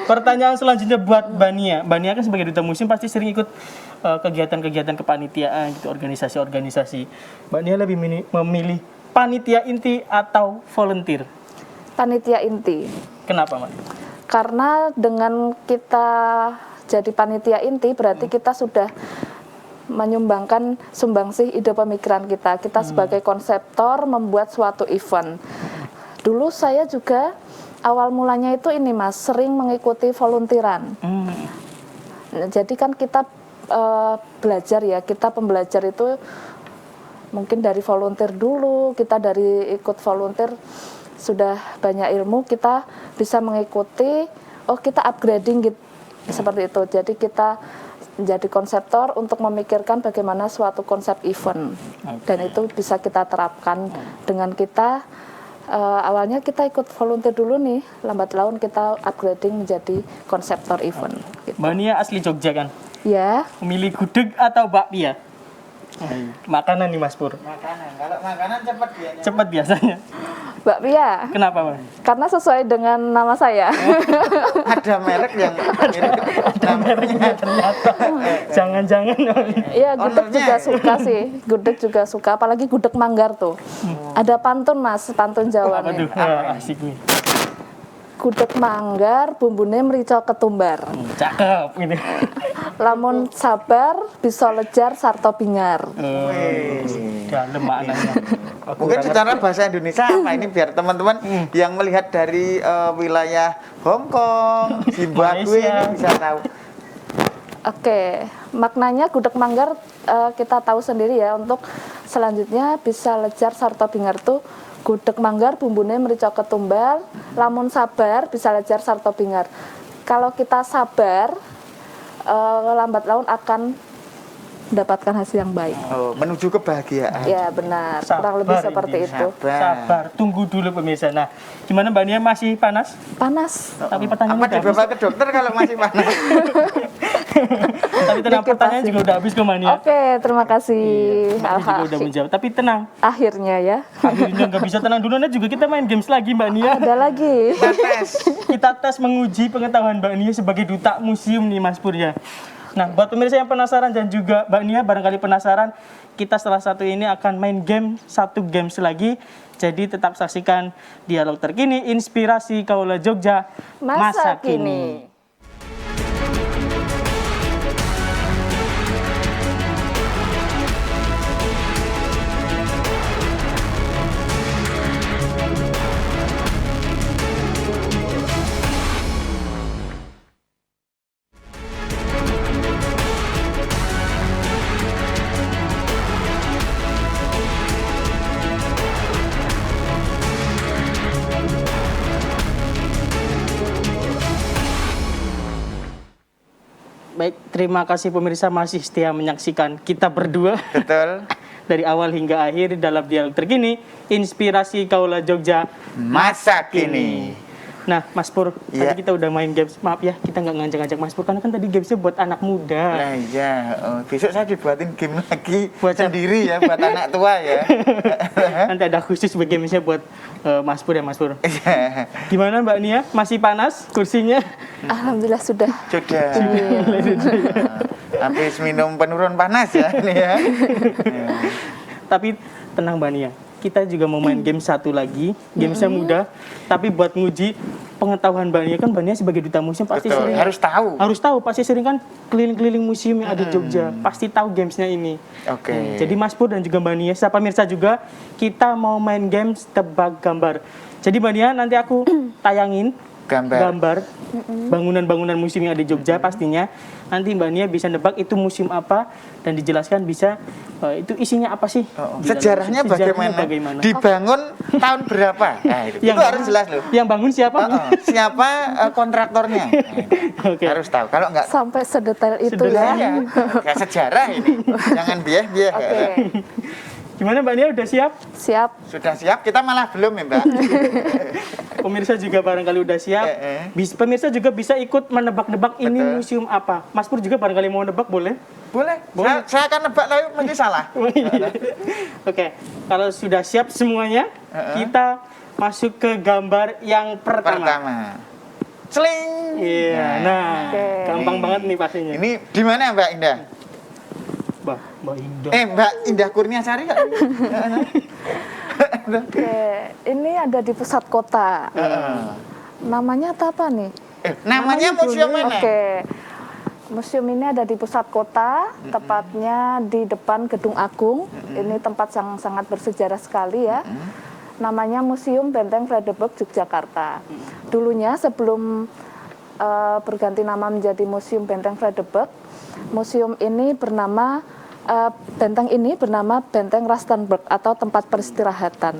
S1: Pertanyaan selanjutnya buat Mbak Nia. Mbak Nia kan sebagai duta museum pasti sering ikut kegiatan-kegiatan kepanitiaan gitu, organisasi-organisasi. Mbak Nia lebih memilih panitia inti atau volunteer?
S3: Panitia inti.
S1: Kenapa, Mbak?
S3: Karena dengan kita jadi panitia inti berarti kita sudah menyumbangkan sumbangsih ide pemikiran kita. Kita sebagai konseptor membuat suatu event. Dulu saya juga awal mulanya itu ini Mas, sering mengikuti volunteeran. Jadi kan kita belajar ya, kita pembelajar itu mungkin dari volunteer dulu, kita dari ikut volunteer sudah banyak ilmu, kita bisa mengikuti, kita upgrading gitu, seperti itu. Jadi kita menjadi konseptor untuk memikirkan bagaimana suatu konsep event. Dan itu bisa kita terapkan dengan kita, awalnya kita ikut volunteer dulu nih, lambat laun kita upgrading menjadi konseptor event. Gitu.
S1: Mbak Nia asli Jogja kan?
S3: Ya.
S1: Memilih gudeg atau bakpia? Makanan nih Mas Pur.
S2: Makanan. Kalau makanan cepat biasanya.
S1: Cepat biasanya.
S3: Bakpia.
S1: Kenapa, Mbak?
S3: Karena sesuai dengan nama saya.
S2: Ada merek yang
S1: Ada mereknya ternyata. Jangan-jangan.
S3: Iya, gudeg
S2: Ownernya.
S3: juga suka sih. Gudeg juga suka, apalagi gudeg Manggar tuh. Ada pantun Mas, pantun Jawa
S1: Apa tuh?
S3: nih.
S1: Wah, asik nih.
S3: Gudeg Manggar, bumbune merica ketumbar.
S1: Cakep gitu.
S3: Lamun sabar, bisa lejar sarto bingar.
S1: Dalam maknanya.
S2: mungkin secara bahasa Indonesia apa ini biar teman-teman yang melihat dari wilayah Hong Kong, Zimbabwe
S1: Malaysia.
S2: ini bisa tahu.
S3: Oke, maknanya gudeg Manggar kita tahu sendiri ya. Untuk selanjutnya bisa lejar sarto bingar tuh gudeg Manggar bumbune merica ketumbar, lamun sabar bisa lejar sarto bingar. Kalau kita sabar, lambat laun akan mendapatkan hasil yang baik.
S2: Oh, menuju kebahagiaan.
S3: Ya benar,
S1: Sabar
S3: kurang lebih
S1: ini,
S3: seperti itu.
S1: Sabar, tunggu dulu pemirsa. Nah, gimana Mbak Nia, masih panas?
S3: Panas.
S1: Tapi pertanyaan
S2: Apa
S1: udah habis.
S2: dibawa ke dokter kalau masih panas?
S1: Tapi tenang,
S3: Dikit
S1: pertanyaan
S3: pasti.
S1: juga udah habis ke Mbak Nia.
S3: Oke, terima kasih.
S1: Mbak Nia juga udah menjawab. Tapi tenang,
S3: Akhirnya ya.
S1: akhirnya nggak bisa tenang dulu. Nah juga kita main games lagi Mbak Nia.
S3: Ada lagi.
S2: Kita tes.
S1: Kita tes menguji pengetahuan Mbak Nia sebagai duta museum nih Mas Pur ya. Nah, buat pemirsa yang penasaran dan juga Mbak Nia barangkali penasaran, kita setelah satu ini akan main game, satu games lagi. Jadi tetap saksikan dialog terkini, inspirasi Kaula Jogja,
S3: Masa kini.
S1: Baik, terima kasih pemirsa masih setia menyaksikan kita berdua
S2: Betul.
S1: dari awal hingga akhir dalam dialog terkini, inspirasi Kaula Jogja,
S2: Masa kini.
S1: Nah, Mas Pur,
S2: Iya.
S1: tadi kita udah main games. Maaf ya, kita nggak ngajak-ngajak Mas Pur karena kan tadi gamesnya buat anak muda.
S2: Nah iya, besok saya dibuatin game lagi
S1: Buat siapa?
S2: sendiri ya, buat anak tua ya.
S1: Nanti ada khusus gamesnya buat Mas Pur ya, Mas Pur.
S2: Iya.
S1: Gimana Mbak Nia? Masih panas kursinya?
S3: Alhamdulillah sudah.
S2: Sudah.
S3: Iya.
S2: Habis minum penurun panas ya ini ya.
S1: Tapi tenang Mbak Nia, kita juga mau main game satu lagi, gamesnya mudah, tapi buat nguji pengetahuan Mbak Nia, kan Mbak Nia sebagai duta museum pasti
S2: Betul,
S1: sering harus tahu, pasti sering kan keliling-keliling museum yang ada di Jogja, pasti tahu gamesnya ini.
S2: Oke.
S1: Jadi Mas Pur dan juga Mbak Nia, siapa pemirsa juga, kita mau main games tebak gambar. Jadi Mbak Nia, nanti aku tayangin gambar bangunan-bangunan museum yang ada di Jogja pastinya. Nanti Mbak Nia bisa nebak itu museum apa dan dijelaskan bisa itu isinya apa sih.
S2: Sejarahnya bagaimana? Dibangun tahun berapa? Nah, itu harus jelas loh.
S1: Yang bangun siapa?
S2: Siapa kontraktornya? Nah, harus tahu. Kalau nggak
S3: Sampai sedetail itu
S2: ya,
S3: ya.
S2: ya sejarah ini. Jangan bieh-bieh.
S3: Oke,
S1: Gimana Mbak Nia, udah siap?
S3: siap.
S2: Sudah siap? Kita malah belum ya Mbak.
S1: Pemirsa juga barangkali udah siap. Pemirsa juga bisa ikut menebak-nebak ini
S2: Betul.
S1: museum apa. Mas Pur juga barangkali mau nebak, boleh?
S2: Boleh.
S1: Boleh.
S2: Saya akan nebak tapi mesti salah.
S1: Oke, kalau sudah siap semuanya, kita masuk ke gambar yang pertama.
S2: Celing.
S1: Iya, nah,
S3: Oke.
S1: gampang banget nih pastinya.
S2: Ini di mana Mbak Indah?
S1: Mbak Indah.
S2: Mbak Indah Kurniasari nggak?
S3: Oke, ini ada di pusat kota. Namanya apa nih?
S2: Namanya museum mana?
S3: Oke. Museum ini ada di pusat kota, tepatnya di depan Gedung Agung. Ini tempat yang sangat bersejarah sekali ya. Namanya Museum Benteng Vredenburg Yogyakarta. Dulunya sebelum berganti nama menjadi Museum Benteng Vredenburg, museum ini bernama benteng ini bernama Benteng Rustenburg atau tempat peristirahatan.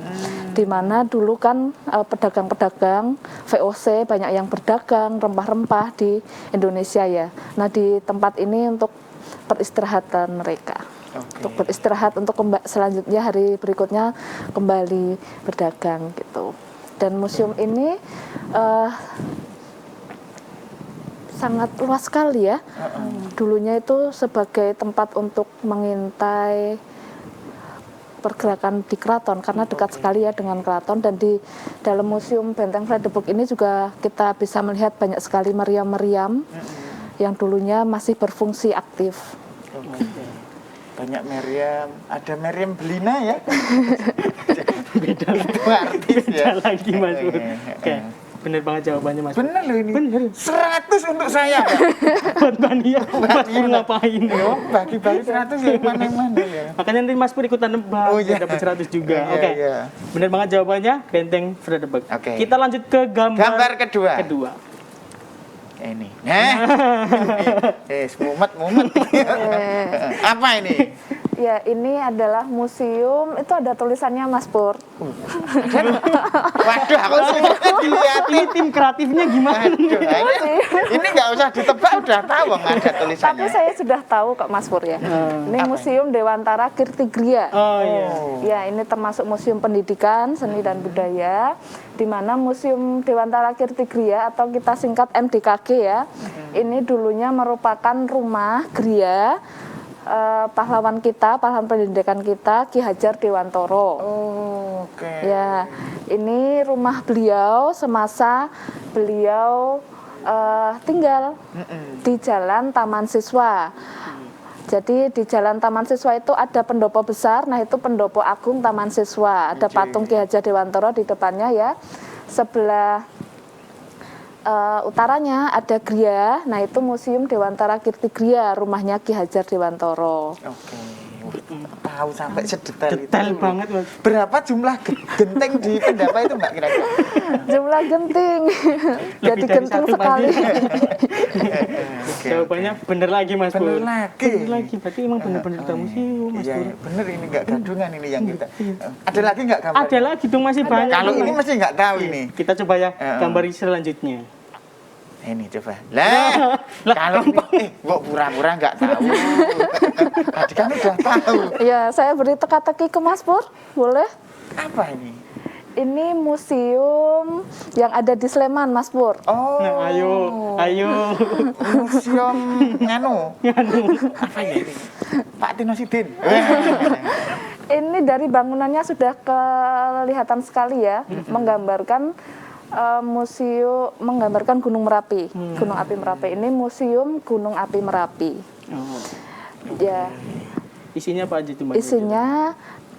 S3: Di mana dulu kan pedagang-pedagang VOC banyak yang berdagang rempah-rempah di Indonesia ya. Nah, di tempat ini untuk peristirahatan mereka. Untuk beristirahat untuk selanjutnya hari berikutnya kembali berdagang gitu. Dan museum ini sangat luas sekali ya. Dulunya itu sebagai tempat untuk mengintai pergerakan di keraton karena dekat sekali ya dengan keraton, dan di dalam museum Benteng Vredenburg ini juga kita bisa melihat banyak sekali meriam-meriam yang dulunya masih berfungsi aktif.
S2: Banyak meriam, ada meriam Belina ya.
S1: Beda
S2: artis ya.
S1: lagi Mas Pur. Oke, bener banget jawabannya Mas Pur.
S2: Bener loh ini.
S1: Bener.
S2: 100 untuk saya.
S1: Buat Mbak Nia, Mas Pur ngapain?
S2: Bagi-bagi 100 ya mana-mana ya.
S1: Makanya nanti Mas Pur ikutan nebak,
S2: iya.
S1: dapat 100 juga.
S2: Iya,
S1: Oke.
S2: iya.
S1: Bener banget jawabannya, Benteng Vredenburg.
S2: Oke.
S1: Kita lanjut ke
S2: Gambar kedua. Ini. Mumet. Apa ini?
S3: Ya, ini adalah museum, itu ada tulisannya Mas Pur.
S2: Waduh, aku dilihatin.
S1: Ini tim kreatifnya gimana?
S2: Aduh, ini nggak usah ditebak, udah tahu nggak ada tulisannya.
S3: Tapi saya sudah tahu kok Mas Pur ya. Ini Museum Dewantara Kirtigria.
S1: Oh iya.
S3: Ya, ini termasuk museum pendidikan, seni dan budaya, di mana Museum Dewantara Kirtigria atau kita singkat MDKG ya. Ini dulunya merupakan rumah Gria pahlawan pendidikan kita Ki Hajar Dewantoro.
S2: Oke.
S3: Ya, ini rumah beliau semasa beliau tinggal di Jalan Taman Siswa. Jadi di Jalan Taman Siswa itu ada pendopo besar, nah itu pendopo agung Taman Siswa. Ada patung Ki Hajar Dewantoro di depannya ya. Sebelah utaranya ada Gria, nah itu Museum Dewantara Kirtigria, rumahnya Ki Hajar Dewantoro.
S2: Oke. Tahu sampai sedetail itu.
S1: Detail banget Mas.
S2: Berapa jumlah genteng di Pendapa itu Mbak kira-kira?
S3: Jumlah genting, jadi
S1: dari
S3: genting
S1: satu
S3: sekali.
S1: Jawabannya bener lagi Mas Pur.
S2: Bener lagi.
S1: Bener lagi, berarti emang bener-bener duta museum Mas
S2: Iya,
S1: Pur.
S2: bener ini nggak gadungan ini yang kita. Ada lagi nggak gambar?
S1: Ada lagi dong, masih banyak.
S2: Kalau ini mesti nggak tahu ini.
S1: Kita coba ya gambar selanjutnya.
S2: Ini coba. Lah, kalau ini, kok pura-pura nggak tahu. Tadi kan udah tahu.
S3: Ya, saya beri teka-teki ke Mas Pur, boleh?
S2: Apa ini?
S3: Ini museum yang ada di Sleman, Mas Pur.
S2: Oh.
S1: Nah, ayo.
S2: Museum nganu. Apa ya ini? Pak Tino Sidin.
S3: Ini dari bangunannya sudah kelihatan sekali ya, menggambarkan menggambarkan Gunung Merapi. Gunung Api Merapi ini Museum Gunung Api Merapi.
S1: Oh.
S3: Ya.
S1: Isinya apa aja tuh Mbak?
S3: Isinya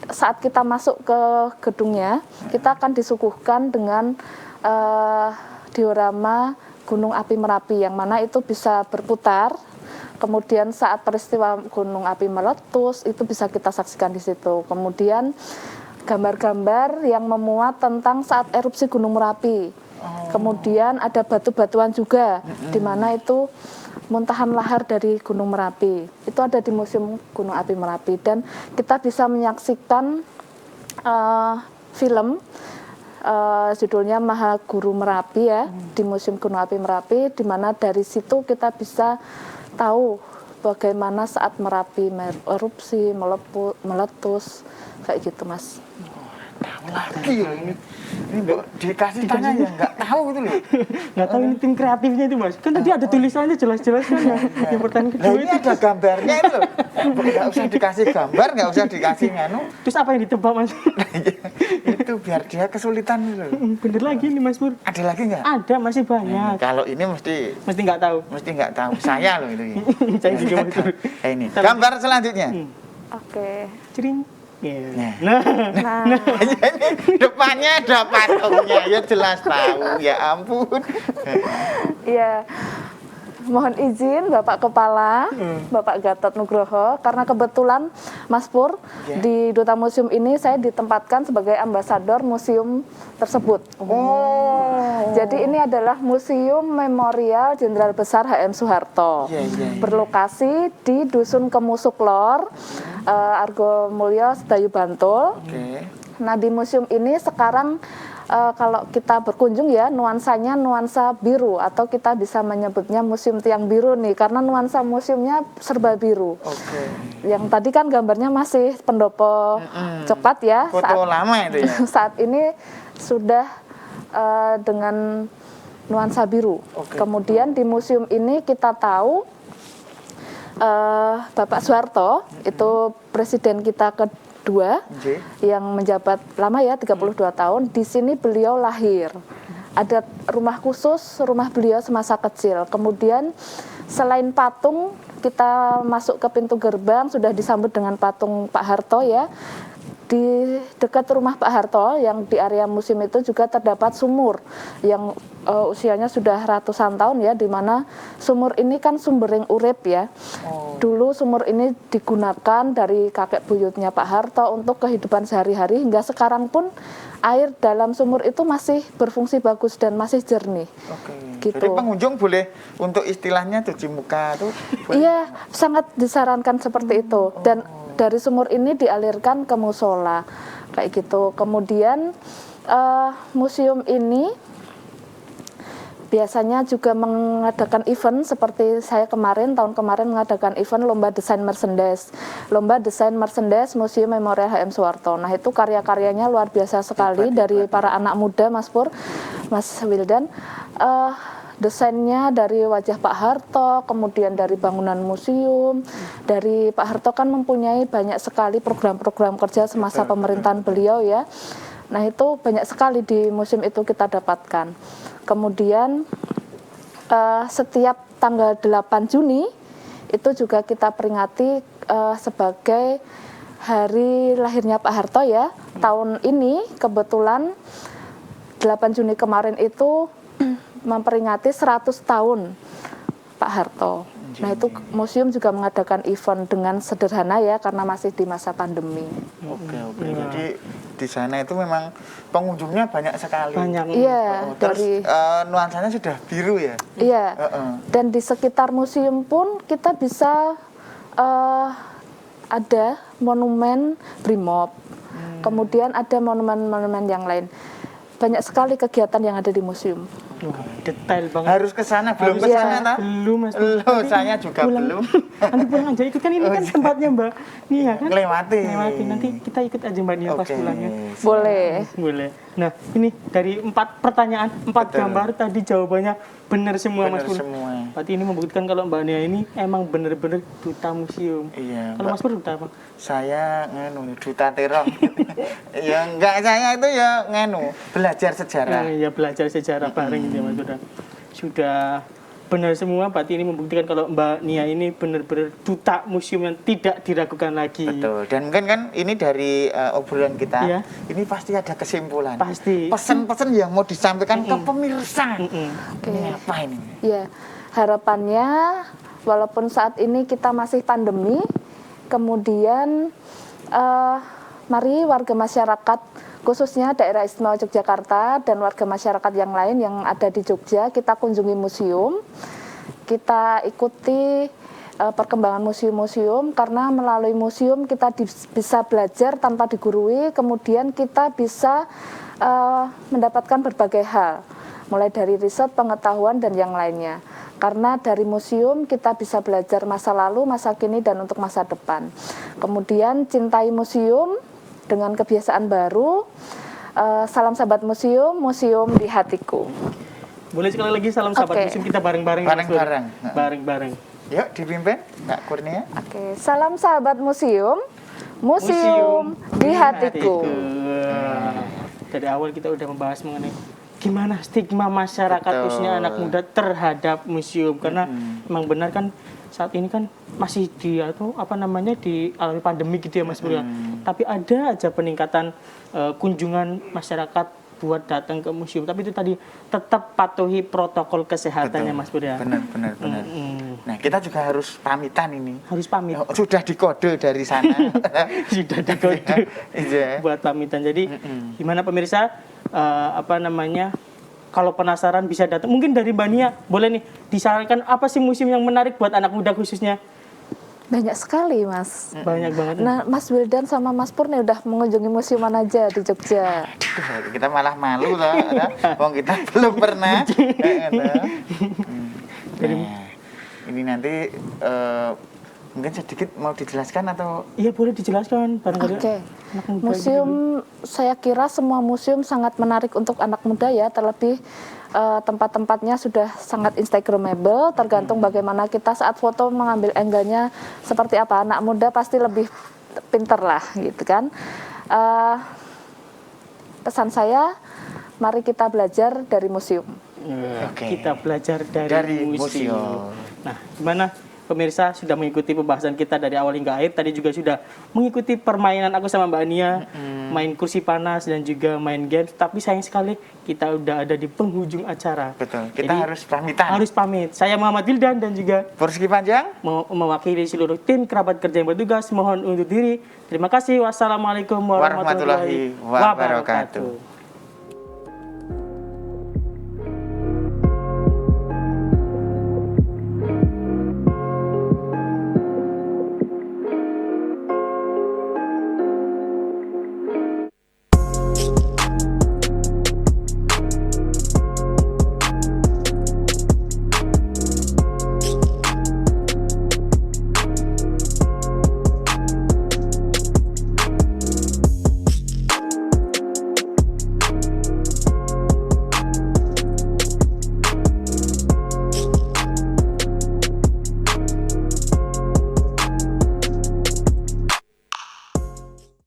S3: saat kita masuk ke gedungnya, kita akan disuguhkan dengan diorama Gunung Api Merapi yang mana itu bisa berputar. Kemudian saat peristiwa gunung api meletus itu bisa kita saksikan di situ. Kemudian gambar-gambar yang memuat tentang saat erupsi Gunung Merapi. Kemudian ada batu-batuan juga di mana itu muntahan lahar dari Gunung Merapi. Itu ada di Museum Gunung Api Merapi dan kita bisa menyaksikan film judulnya Maha Guru Merapi ya di Museum Gunung Api Merapi, di mana dari situ kita bisa tahu bagaimana saat Merapi erupsi, meletus, kayak gitu Mas.
S2: Tahu lagi ya ini dikasih tanya ya nggak tahu gitu loh.
S1: Nggak tahu ini tim kreatifnya itu Mas. Kan tadi ada tulisannya jelas-jelas kan ya. Yang pertanyaan
S2: Nah
S1: kedua
S2: ini
S1: itu.
S2: ada gambarnya itu loh. Nggak usah dikasih gambar, nggak usah dikasih nganu.
S1: Terus apa yang ditebak Mas?
S2: Itu biar dia kesulitan gitu loh.
S1: Bener lagi nih Mas Pur.
S2: Ada lagi nggak?
S1: Ada, masih banyak.
S2: Kalau ini mesti
S1: Mesti nggak tahu.
S2: nggak tahu. Saya loh itu.
S1: Saya juga betul.
S2: Ini gambar selanjutnya.
S3: Oke.
S1: Cering. Ya.
S2: Nah.
S3: Nah,
S2: Ini depannya ada patungnya, ya jelas tahu. Ya ampun.
S3: ya. Mohon izin Bapak Kepala, Bapak Gatot Nugroho, karena kebetulan Mas Pur di Duta Museum ini saya ditempatkan sebagai ambasador museum tersebut. Jadi ini adalah Museum Memorial Jenderal Besar HM Soeharto. Berlokasi di Dusun Kemusuk Lor, Argo Mulyo, Sedayu Bantul. Nah, di museum ini sekarang kalau kita berkunjung ya nuansanya nuansa biru atau kita bisa menyebutnya museum tiang biru nih karena nuansa museumnya serba biru. Yang tadi kan gambarnya masih pendopo coklat ya.
S2: Foto lama itu ya.
S3: Saat ini sudah dengan nuansa biru. Kemudian di museum ini kita tahu Bapak Soeharto itu presiden kita kedua yang menjabat lama ya 32 tahun. Di sini beliau lahir. Ada rumah khusus rumah beliau semasa kecil. Kemudian selain patung kita masuk ke pintu gerbang sudah disambut dengan patung Pak Harto ya. Di dekat rumah Pak Harto yang di area museum itu juga terdapat sumur yang usianya sudah ratusan tahun ya, di mana sumur ini kan sumbering urip ya. Dulu sumur ini digunakan dari kakek buyutnya Pak Harto untuk kehidupan sehari-hari hingga sekarang pun air dalam sumur itu masih berfungsi bagus dan masih jernih. Gitu.
S2: Jadi pengunjung boleh untuk istilahnya cuci muka tuh.
S3: Iya, sangat disarankan seperti itu. Dan dari sumur ini dialirkan ke musola kayak gitu. Kemudian museum ini biasanya juga mengadakan event seperti saya tahun kemarin mengadakan event lomba desain merchandise. Lomba desain merchandise Museum Memorial HM Soeharto. Nah, itu karya-karyanya luar biasa sekali dari para anak muda Mas Pur, Mas Wildan. Desainnya dari wajah Pak Harto, kemudian dari bangunan museum. Dari Pak Harto kan mempunyai banyak sekali program-program kerja semasa pemerintahan beliau ya. Nah, itu banyak sekali di museum itu kita dapatkan. Kemudian setiap tanggal 8 Juni itu juga kita peringati sebagai hari lahirnya Pak Harto ya. Tahun ini kebetulan 8 Juni kemarin itu memperingati 100 tahun Pak Harto. Nah, itu museum juga mengadakan event dengan sederhana ya karena masih di masa pandemi.
S2: Jadi di sana itu memang pengunjungnya banyak sekali.
S3: Iya,
S2: terus nuansanya sudah biru ya.
S3: Iya. Dan di sekitar museum pun kita bisa ada monumen Brimob. Kemudian ada monumen-monumen yang lain. Banyak sekali kegiatan yang ada di museum.
S1: Wah, detail banget.
S2: Harus ke sana, belum ke sana ta?
S1: Belum Mas.
S2: Belum, saya juga belum.
S1: Nanti pulang aja ikut kan ini kan tempatnya Mbak Nia kan?
S2: Ngelewati.
S1: Nanti kita ikut aja Mbak Nia pas pulangnya.
S3: Boleh.
S1: Boleh. Nah, ini dari 4 pertanyaan, 4 gambar tadi jawabannya benar semua Mas Pur.
S2: Semua.
S1: Berarti ini membuktikan kalau Mbak Nia ini emang benar-benar duta museum.
S2: Iya.
S1: Kalau Mas Pur duta apa?
S2: Saya duta terong. Ya enggak, saya itu ya belajar sejarah.
S1: Ya belajar sejarah bareng gitu ya Mas Pur. Sudah benar semua, berarti ini membuktikan kalau Mbak Nia ini benar-benar duta museum yang tidak diragukan lagi.
S2: Betul. Dan mungkin kan ini dari obrolan kita,
S1: Iya.
S2: ini pasti ada kesimpulan.
S1: Pasti.
S2: Pesan-pesan yang mau disampaikan ke pemirsa.
S3: Oke.
S2: Ini apa ini?
S3: Ya, harapannya walaupun saat ini kita masih pandemi, kemudian mari warga masyarakat khususnya daerah istimewa Yogyakarta dan warga masyarakat yang lain yang ada di Jogja, kita kunjungi museum, kita ikuti perkembangan museum-museum, karena melalui museum kita bisa belajar tanpa digurui, kemudian kita bisa mendapatkan berbagai hal, mulai dari riset, pengetahuan, dan yang lainnya. Karena dari museum kita bisa belajar masa lalu, masa kini, dan untuk masa depan. Kemudian cintai museum dengan kebiasaan baru. Salam sahabat museum, museum di hatiku.
S1: Boleh sekali lagi salam sahabat
S3: Oke.
S1: museum kita bareng-bareng. Mas Bur.
S2: Bareng-bareng.
S1: Bareng-bareng.
S2: Yuk dipimpin Kak Kurnia.
S3: Oke, salam sahabat museum, museum di hatiku.
S1: Dari awal kita udah membahas mengenai gimana stigma masyarakat
S2: Betul.
S1: khususnya anak muda terhadap museum, karena memang benar kan saat ini kan masih di alami pandemi gitu ya Mas Bur ya. Tapi ada aja peningkatan kunjungan masyarakat buat datang ke museum. Tapi itu tadi tetap patuhi protokol kesehatannya Mas Bur ya.
S2: Benar. Nah, kita juga harus pamitan ini.
S1: Harus pamit.
S2: Sudah dikode dari sana.
S1: Sudah dikode
S2: Iya.
S1: buat pamitan. Jadi gimana pemirsa, kalau penasaran bisa datang. Mungkin dari Mbak Nia boleh nih disarankan apa sih museum yang menarik buat anak muda khususnya?
S3: Banyak sekali, Mas.
S1: Banyak banget.
S3: Nah, Mas Wildan sama Mas Pur nih udah mengunjungi museum mana aja di Jogja?
S2: Aduh, kita malah malu loh, wong kita belum pernah. Nah, ini nanti mungkin sedikit mau dijelaskan atau?
S1: Iya boleh dijelaskan barangkali.
S3: Oke.
S1: anak muda
S3: Museum, saya kira semua museum sangat menarik untuk anak muda ya, terlebih tempat-tempatnya sudah sangat instagramable, tergantung bagaimana kita saat foto mengambil angle-nya seperti apa. Anak muda pasti lebih pinter lah gitu kan. Pesan saya, mari kita belajar dari museum.
S2: Oke.
S1: Kita belajar
S2: Dari
S1: museum.
S2: museum.
S1: Nah, gimana pemirsa sudah mengikuti pembahasan kita dari awal hingga akhir. Tadi juga sudah mengikuti permainan aku sama Mbak Nia, main kursi panas dan juga main games. Tapi sayang sekali kita udah ada di penghujung acara.
S2: Betul. Kita
S1: Jadi,
S2: harus pamitan.
S1: harus pamit. Saya Muhammad Wildan dan juga
S2: Porski panjang.
S1: mewakili seluruh tim kerabat kerja yang bertugas mohon undur diri. Terima kasih. Wassalamualaikum warahmatullahi
S2: Warahmatullahi wabarakatuh.
S1: wabarakatuh.